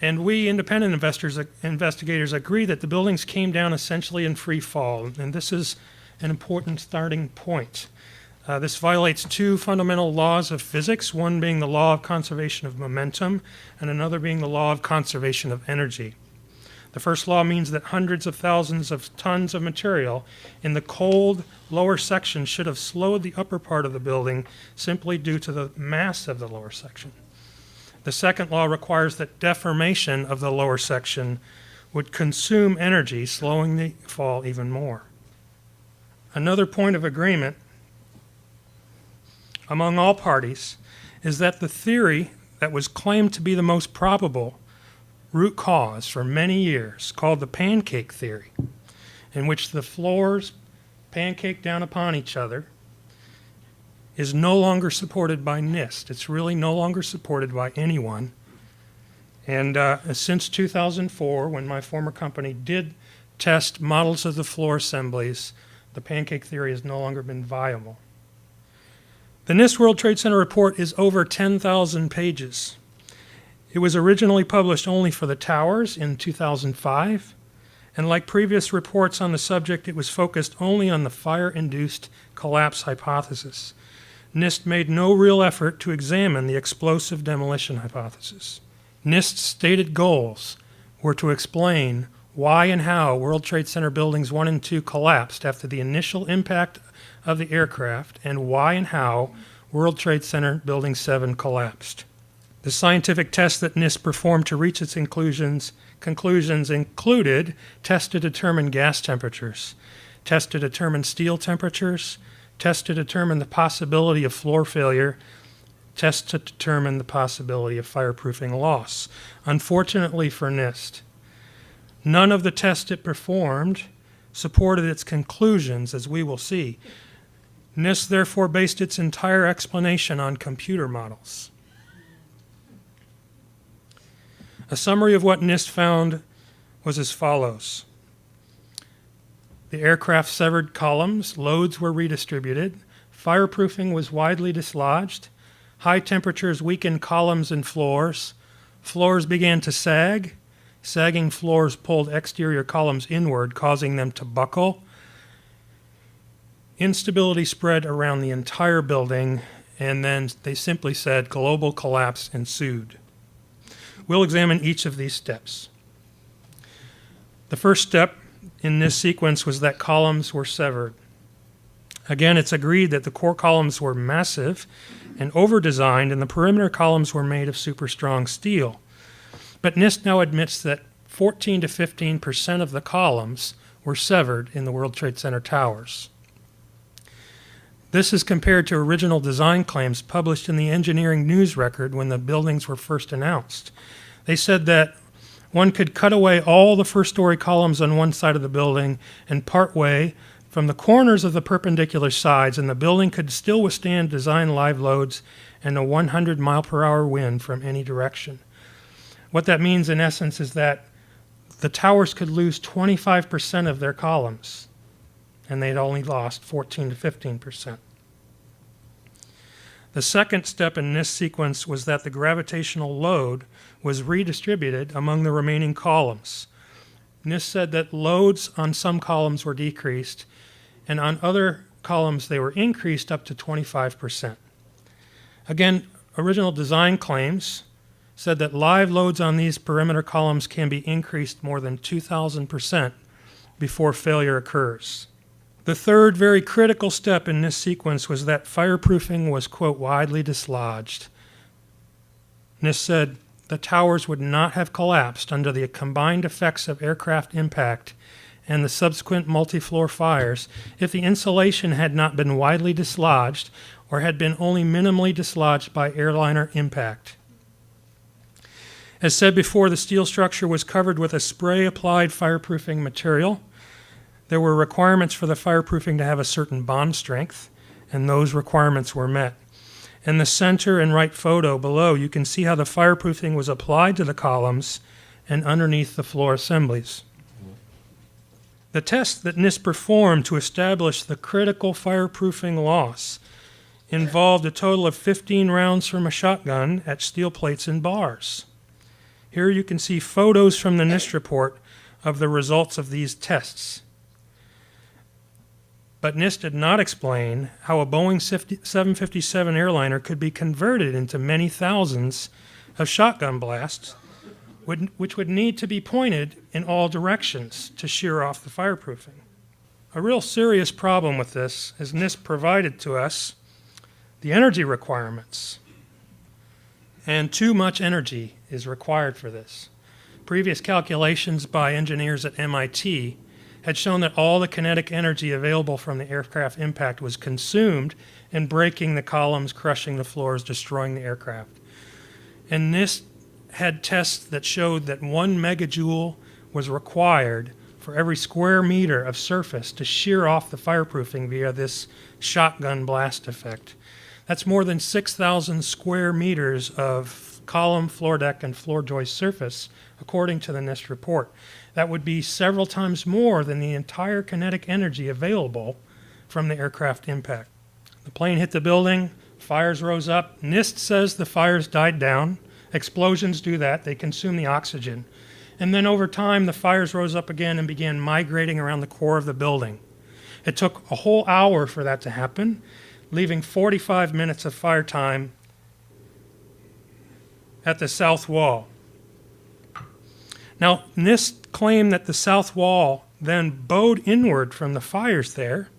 And we independent investigators agree that the buildings came down essentially in free fall, and this is an important starting point. This violates two fundamental laws of physics, one being the law of conservation of momentum, and another being the law of conservation of energy. The first law means that hundreds of thousands of tons of material in the cold lower section should have slowed the upper part of the building simply due to the mass of the lower section. The second law requires that deformation of the lower section would consume energy, slowing the fall even more. Another point of agreement among all parties is that the theory that was claimed to be the most probable root cause for many years, called the pancake theory, in which the floors pancake down upon each other, is no longer supported by NIST. It's really no longer supported by anyone. And since 2004, when my former company did test models of the floor assemblies, the pancake theory has no longer been viable. The NIST World Trade Center report is over 10,000 pages. It was originally published only for the towers in 2005, and like previous reports on the subject, it was focused only on the fire-induced collapse hypothesis. NIST made no real effort to examine the explosive demolition hypothesis. NIST's stated goals were to explain why and how World Trade Center buildings 1 and 2 collapsed after the initial impact of the aircraft, and why and how World Trade Center Building 7 collapsed. The scientific tests that NIST performed to reach its conclusions included tests to determine gas temperatures, tests to determine steel temperatures, tests to determine the possibility of floor failure, tests to determine the possibility of fireproofing loss. Unfortunately for NIST, none of the tests it performed supported its conclusions, as we will see. NIST therefore based its entire explanation on computer models. A summary of what NIST found was as follows. The aircraft severed columns, loads were redistributed, fireproofing was widely dislodged, high temperatures weakened columns and floors, floors began to sag, sagging floors pulled exterior columns inward, causing them to buckle. Instability spread around the entire building, and then they simply said global collapse ensued. We'll examine each of these steps. The first step in this sequence was that columns were severed. Again, it's agreed that the core columns were massive and over-designed, and the perimeter columns were made of super strong steel. But NIST now admits that 14 to 15% of the columns were severed in the World Trade Center towers. This is compared to original design claims published in the Engineering News Record when the buildings were first announced. They said that one could cut away all the first-story columns on one side of the building and part way from the corners of the perpendicular sides, and the building could still withstand design live loads and a 100-mile-per-hour wind from any direction. What that means, in essence, is that the towers could lose 25% of their columns, and they'd only lost 14 to 15%. The second step in this sequence was that the gravitational load was redistributed among the remaining columns. NIST said that loads on some columns were decreased, and on other columns they were increased up to 25%. Again, original design claims said that live loads on these perimeter columns can be increased more than 2,000% before failure occurs. The third very critical step in this sequence was that fireproofing was, quote, widely dislodged. NIST said the towers would not have collapsed under the combined effects of aircraft impact and the subsequent multi-floor fires if the insulation had not been widely dislodged or had been only minimally dislodged by airliner impact. As said before, the steel structure was covered with a spray-applied fireproofing material. There were requirements for the fireproofing to have a certain bond strength, and those requirements were met. In the center and right photo below, you can see how the fireproofing was applied to the columns and underneath the floor assemblies. The test that NIST performed to establish the critical fireproofing loss involved a total of 15 rounds from a shotgun at steel plates and bars. Here you can see photos from the NIST report of the results of these tests. But NIST did not explain how a Boeing 757 airliner could be converted into many thousands of shotgun blasts, which would need to be pointed in all directions to shear off the fireproofing. A real serious problem with this is NIST provided to us the energy requirements, and too much energy is required for this. Previous calculations by engineers at MIT had shown that all the kinetic energy available from the aircraft impact was consumed in breaking the columns, crushing the floors, destroying the aircraft. And NIST had tests that showed that 1 megajoule was required for every square meter of surface to shear off the fireproofing via this shotgun blast effect. That's more than 6,000 square meters of column, floor deck, and floor joist surface, according to the NIST report. That would be several times more than the entire kinetic energy available from the aircraft impact. The plane hit the building, fires rose up. NIST says the fires died down. Explosions do that. They consume the oxygen. And then over time, the fires rose up again and began migrating around the core of the building. It took a whole hour for that to happen, leaving 45 minutes of fire time at the south wall. Now, NIST claimed that the south wall then bowed inward from the fires there,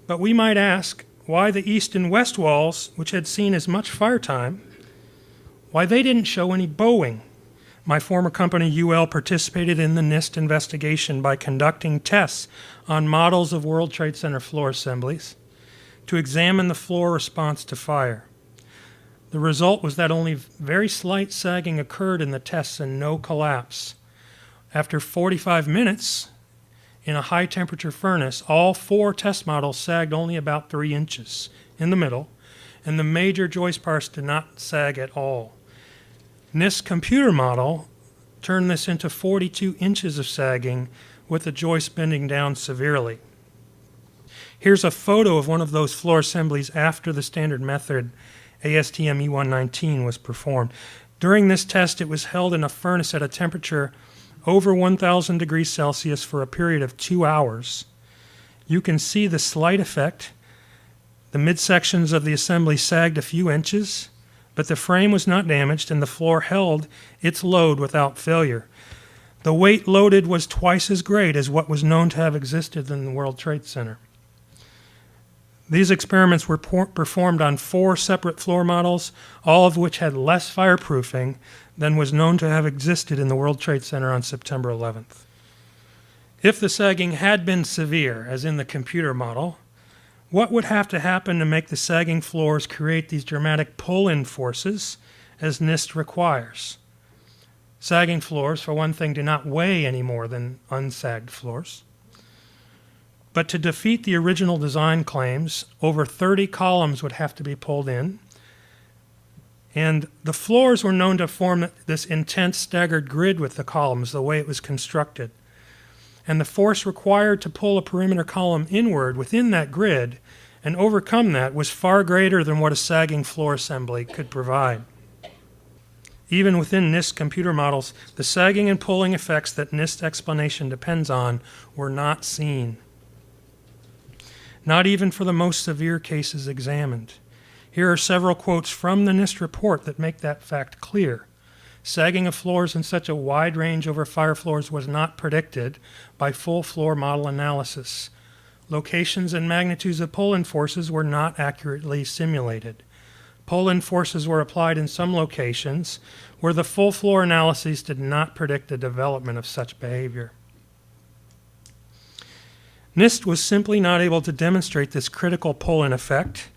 but we might ask why the east and west walls, which had seen as much fire time, why they didn't show any bowing. My former company, UL, participated in the NIST investigation by conducting tests on models of World Trade Center floor assemblies to examine the floor response to fire. The result was that only very slight sagging occurred in the tests and no collapse. After 45 minutes, in a high-temperature furnace, all 4 test models sagged only about 3 inches in the middle, and the major joist parts did not sag at all. NIST's computer model turned this into 42 inches of sagging, with the joist bending down severely. Here's a photo of one of those floor assemblies after the standard method ASTM E119 was performed. During this test, it was held in a furnace at a temperature over 1,000 degrees Celsius for a period of 2 hours. You can see the slight effect. The midsections of the assembly sagged a few inches, but the frame was not damaged and the floor held its load without failure. The weight loaded was twice as great as what was known to have existed in the World Trade Center. These experiments were performed on 4 separate floor models, all of which had less fireproofing than was known to have existed in the World Trade Center on September 11th. If the sagging had been severe, as in the computer model, what would have to happen to make the sagging floors create these dramatic pull-in forces, as NIST requires? Sagging floors, for one thing, do not weigh any more than unsagged floors. But to defeat the original design claims, over 30 columns would have to be pulled in, and the floors were known to form this intense staggered grid with the columns, the way it was constructed. And the force required to pull a perimeter column inward within that grid and overcome that was far greater than what a sagging floor assembly could provide. Even within NIST computer models, the sagging and pulling effects that NIST explanation depends on were not seen. Not even for the most severe cases examined. Here are several quotes from the NIST report that make that fact clear. Sagging of floors in such a wide range over fire floors was not predicted by full floor model analysis. Locations and magnitudes of pull-in forces were not accurately simulated. Pull-in forces were applied in some locations where the full floor analyses did not predict the development of such behavior. NIST was simply not able to demonstrate this critical pull-in effect.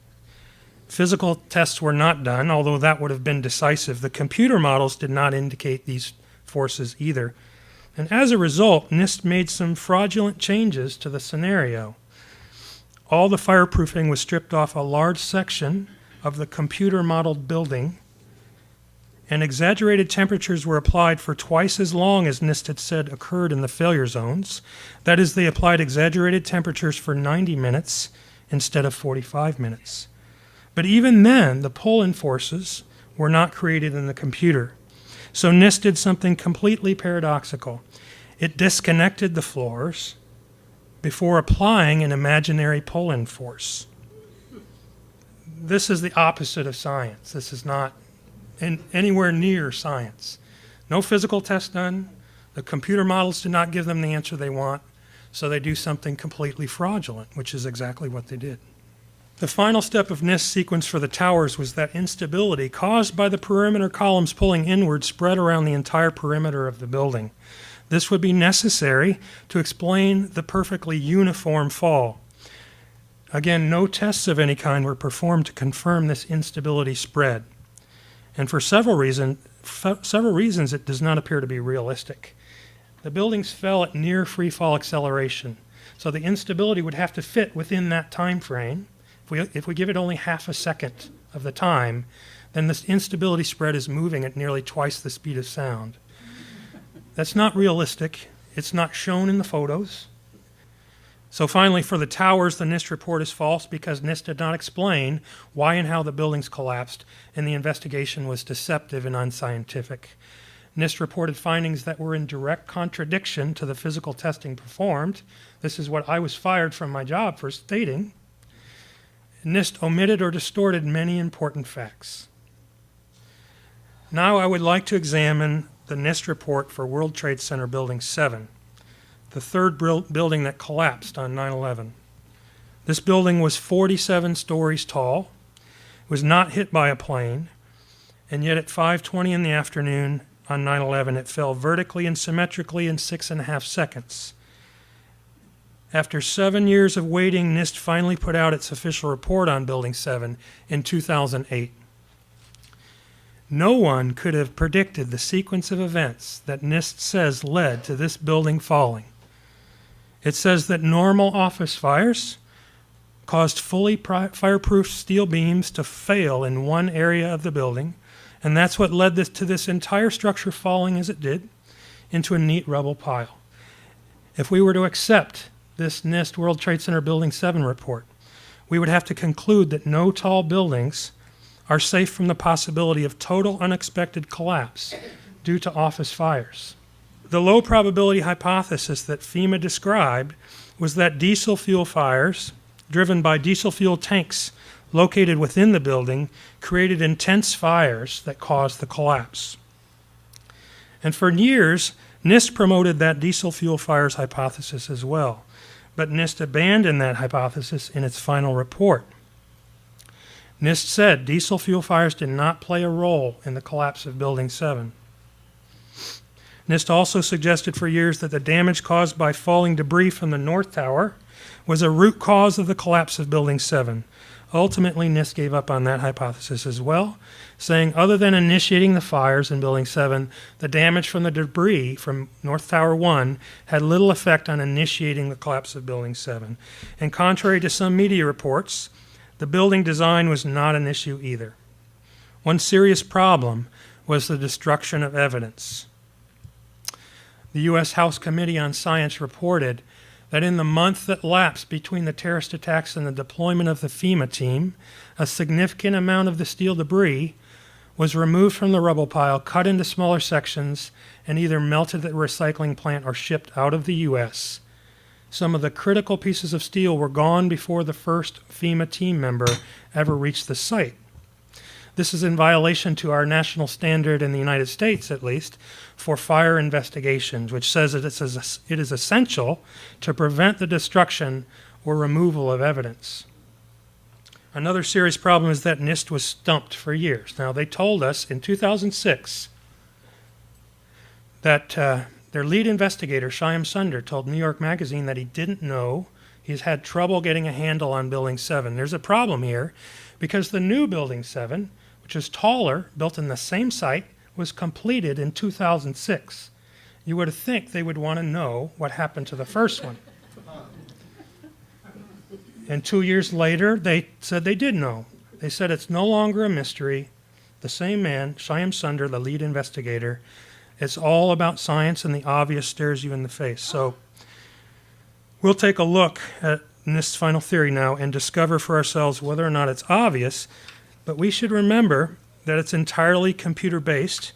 Physical tests were not done, although that would have been decisive. The computer models did not indicate these forces either. And as a result, NIST made some fraudulent changes to the scenario. All the fireproofing was stripped off a large section of the computer-modeled building, and exaggerated temperatures were applied for twice as long as NIST had said occurred in the failure zones. That is, they applied exaggerated temperatures for 90 minutes instead of 45 minutes. But even then, the pull-in forces were not created in the computer. So NIST did something completely paradoxical. It disconnected the floors before applying an imaginary pull-in force. This is the opposite of science. This is not anywhere near science. No physical test done. The computer models do not give them the answer they want, so they do something completely fraudulent, which is exactly what they did. The final step of NIST's sequence for the towers was that instability caused by the perimeter columns pulling inward spread around the entire perimeter of the building. This would be necessary to explain the perfectly uniform fall. Again, no tests of any kind were performed to confirm this instability spread. And for several reasons, it does not appear to be realistic. The buildings fell at near free fall acceleration, so the instability would have to fit within that time frame. If we give it only half a second of the time, then this instability spread is moving at nearly twice the speed of sound. That's not realistic. It's not shown in the photos. So finally, for the towers, the NIST report is false because NIST did not explain why and how the buildings collapsed, and the investigation was deceptive and unscientific. NIST reported findings that were in direct contradiction to the physical testing performed. This is what I was fired from my job for stating. NIST omitted or distorted many important facts. Now I would like to examine the NIST report for World Trade Center Building 7, the third building that collapsed on 9/11. This building was 47 stories tall, was not hit by a plane, and yet at 5:20 in the afternoon on 9/11 it fell vertically and symmetrically in 6.5 seconds. After 7 years of waiting, NIST finally put out its official report on Building 7 in 2008. No one could have predicted the sequence of events that NIST says led to this building falling. It says that normal office fires caused fully fireproof steel beams to fail in one area of the building, and that's what led to this entire structure falling as it did into a neat rubble pile. If we were to accept this NIST World Trade Center Building 7 report, we would have to conclude that no tall buildings are safe from the possibility of total unexpected collapse due to office fires. The low probability hypothesis that FEMA described was that diesel fuel fires, driven by diesel fuel tanks located within the building, created intense fires that caused the collapse. And for years, NIST promoted that diesel fuel fires hypothesis as well, but NIST abandoned that hypothesis in its final report. NIST said diesel fuel fires did not play a role in the collapse of Building 7. NIST also suggested for years that the damage caused by falling debris from the North Tower was a root cause of the collapse of Building 7. Ultimately, NIST gave up on that hypothesis as well, saying other than initiating the fires in Building 7, the damage from the debris from North Tower 1 had little effect on initiating the collapse of Building 7. And contrary to some media reports, the building design was not an issue either. One serious problem was the destruction of evidence. The U.S. House Committee on Science reported that in the month that lapsed between the terrorist attacks and the deployment of the FEMA team, a significant amount of the steel debris was removed from the rubble pile, cut into smaller sections, and either melted at a recycling plant or shipped out of the U.S. Some of the critical pieces of steel were gone before the first FEMA team member ever reached the site. This is in violation to our national standard in the United States, at least, for fire investigations, which says that it is essential to prevent the destruction or removal of evidence. Another serious problem is that NIST was stumped for years. Now, they told us in 2006 that their lead investigator, Shyam Sunder, told New York Magazine that he didn't know. He's had trouble getting a handle on Building 7. There's a problem here because the new Building 7, which is taller, built in the same site, was completed in 2006. You would think they would want to know what happened to the first one. And 2 years later, they said they did know. They said it's no longer a mystery. The same man, Shyam Sunder, the lead investigator, it's all about science, and the obvious stares you in the face. So we'll take a look at NIST's final theory now and discover for ourselves whether or not it's obvious, but we should remember that it's entirely computer-based.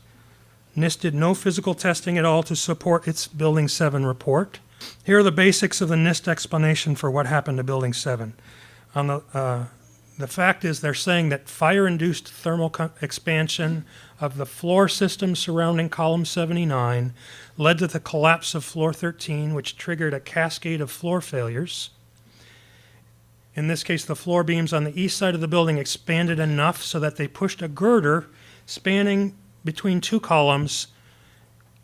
NIST did no physical testing at all to support its Building 7 report. Here are the basics of the NIST explanation for what happened to Building 7. The fact is they're saying that fire-induced thermal expansion of the floor system surrounding column 79 led to the collapse of floor 13, which triggered a cascade of floor failures. In this case, the floor beams on the east side of the building expanded enough so that they pushed a girder spanning between two columns,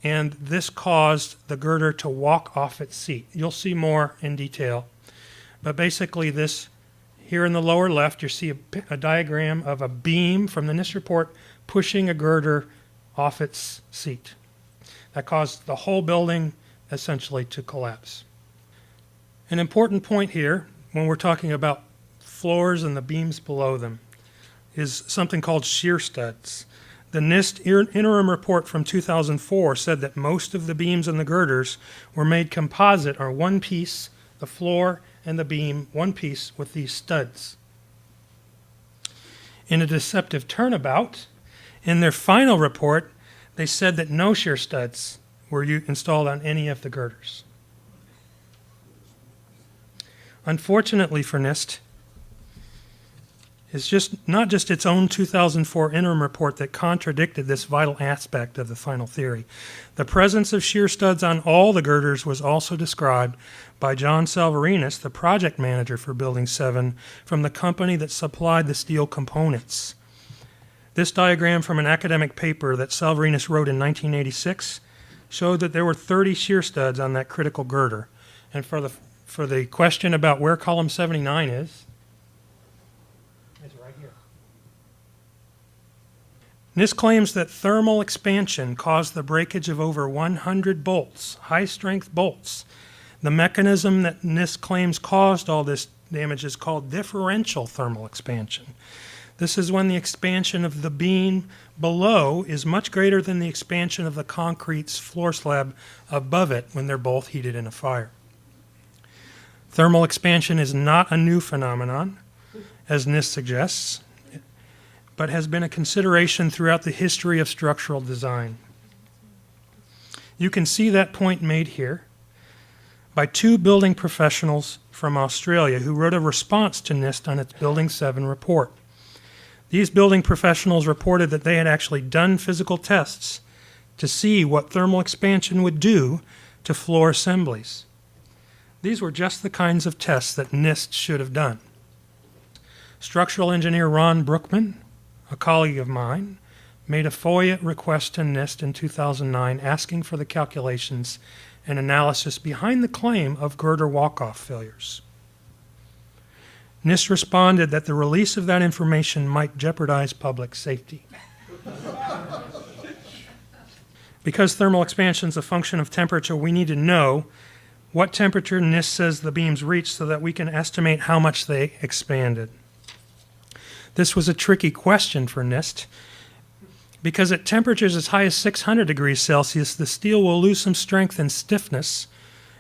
and this caused the girder to walk off its seat. You'll see more in detail. But basically this, here in the lower left, you see a diagram of a beam from the NIST report pushing a girder off its seat. That caused the whole building essentially to collapse. An important point here, when we're talking about floors and the beams below them, is something called shear studs. The NIST interim report from 2004 said that most of the beams and the girders were made composite, or one piece, the floor and the beam, one piece with these studs. In a deceptive turnabout, in their final report, they said that no shear studs were installed on any of the girders. Unfortunately for NIST, it's not just its own 2004 interim report that contradicted this vital aspect of the final theory. The presence of shear studs on all the girders was also described by John Salvarinis, the project manager for Building 7, from the company that supplied the steel components. This diagram from an academic paper that Salvarinis wrote in 1986 showed that there were 30 shear studs on that critical girder. And for the question about where column 79 is, it's right here. NIST claims that thermal expansion caused the breakage of over 100 bolts, high-strength bolts. The mechanism that NIST claims caused all this damage is called differential thermal expansion. This is when the expansion of the beam below is much greater than the expansion of the concrete's floor slab above it when they're both heated in a fire. Thermal expansion is not a new phenomenon, as NIST suggests, but has been a consideration throughout the history of structural design. You can see that point made here by two building professionals from Australia who wrote a response to NIST on its Building 7 report. These building professionals reported that they had actually done physical tests to see what thermal expansion would do to floor assemblies. These were just the kinds of tests that NIST should have done. Structural engineer Ron Brookman, a colleague of mine, made a FOIA request to NIST in 2009 asking for the calculations and analysis behind the claim of girder walk-off failures. NIST responded that the release of that information might jeopardize public safety. Because thermal expansion is a function of temperature, we need to know what temperature NIST says the beams reach so that we can estimate how much they expanded. This was a tricky question for NIST because at temperatures as high as 600 degrees Celsius, the steel will lose some strength and stiffness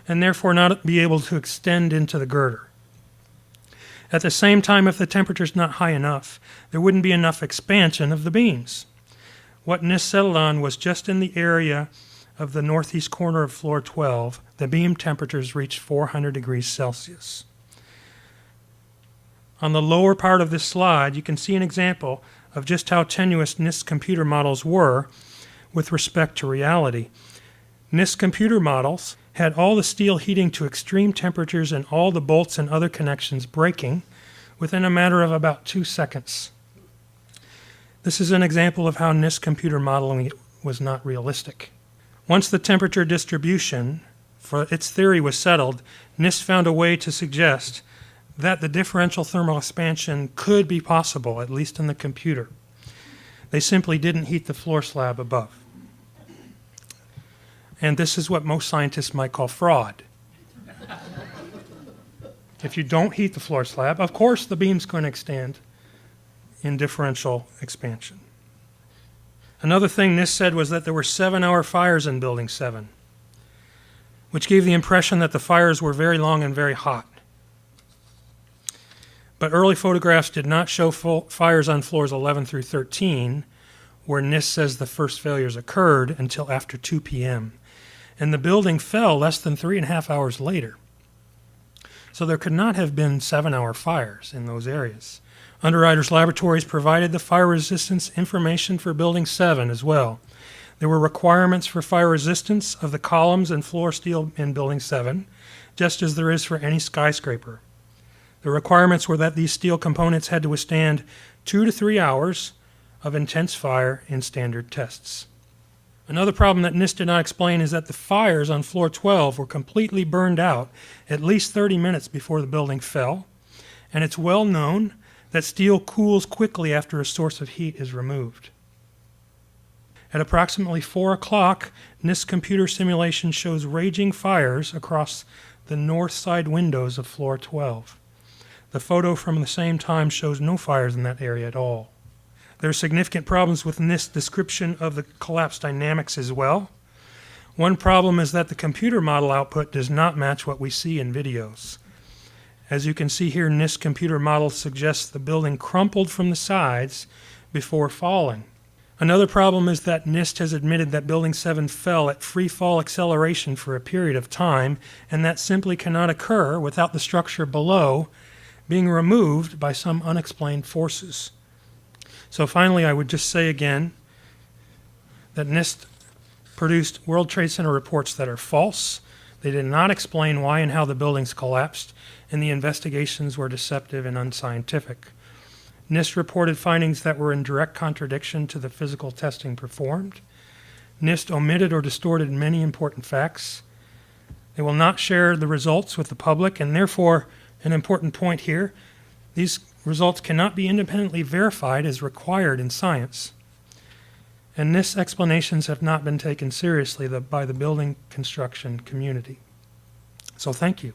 and therefore not be able to extend into the girder. At the same time, if the temperature is not high enough, there wouldn't be enough expansion of the beams. What NIST settled on was just in the area of the northeast corner of floor 12, the beam temperatures reached 400 degrees Celsius. On the lower part of this slide, you can see an example of just how tenuous NIST computer models were with respect to reality. NIST computer models had all the steel heating to extreme temperatures and all the bolts and other connections breaking within a matter of about 2 seconds. This is an example of how NIST computer modeling was not realistic. Once the temperature distribution for its theory was settled, NIST found a way to suggest that the differential thermal expansion could be possible, at least in the computer. They simply didn't heat the floor slab above. And this is what most scientists might call fraud. If you don't heat the floor slab, of course the beam's going to extend in differential expansion. Another thing NIST said was that there were 7-hour fires in Building 7, which gave the impression that the fires were very long and very hot. But early photographs did not show fires on floors 11 through 13, where NIST says the first failures occurred, until after 2 p.m. And the building fell less than 3.5 hours later. So there could not have been 7-hour fires in those areas. Underwriters Laboratories provided the fire resistance information for Building 7 as well. There were requirements for fire resistance of the columns and floor steel in Building 7, just as there is for any skyscraper. The requirements were that these steel components had to withstand 2 to 3 hours of intense fire in standard tests. Another problem that NIST did not explain is that the fires on floor 12 were completely burned out at least 30 minutes before the building fell, and it's well known that steel cools quickly after a source of heat is removed. At approximately 4 o'clock, NIST computer simulation shows raging fires across the north side windows of floor 12. The photo from the same time shows no fires in that area at all. There are significant problems with NIST's description of the collapse dynamics as well. One problem is that the computer model output does not match what we see in videos. As you can see here, NIST computer model suggests the building crumpled from the sides before falling. Another problem is that NIST has admitted that Building 7 fell at free fall acceleration for a period of time, and that simply cannot occur without the structure below being removed by some unexplained forces. So finally, I would just say again that NIST produced World Trade Center reports that are false. They did not explain why and how the buildings collapsed, and the investigations were deceptive and unscientific. NIST reported findings that were in direct contradiction to the physical testing performed. NIST omitted or distorted many important facts. They will not share the results with the public, and therefore, an important point here, these results cannot be independently verified as required in science. And NIST's explanations have not been taken seriously by the building construction community. So thank you.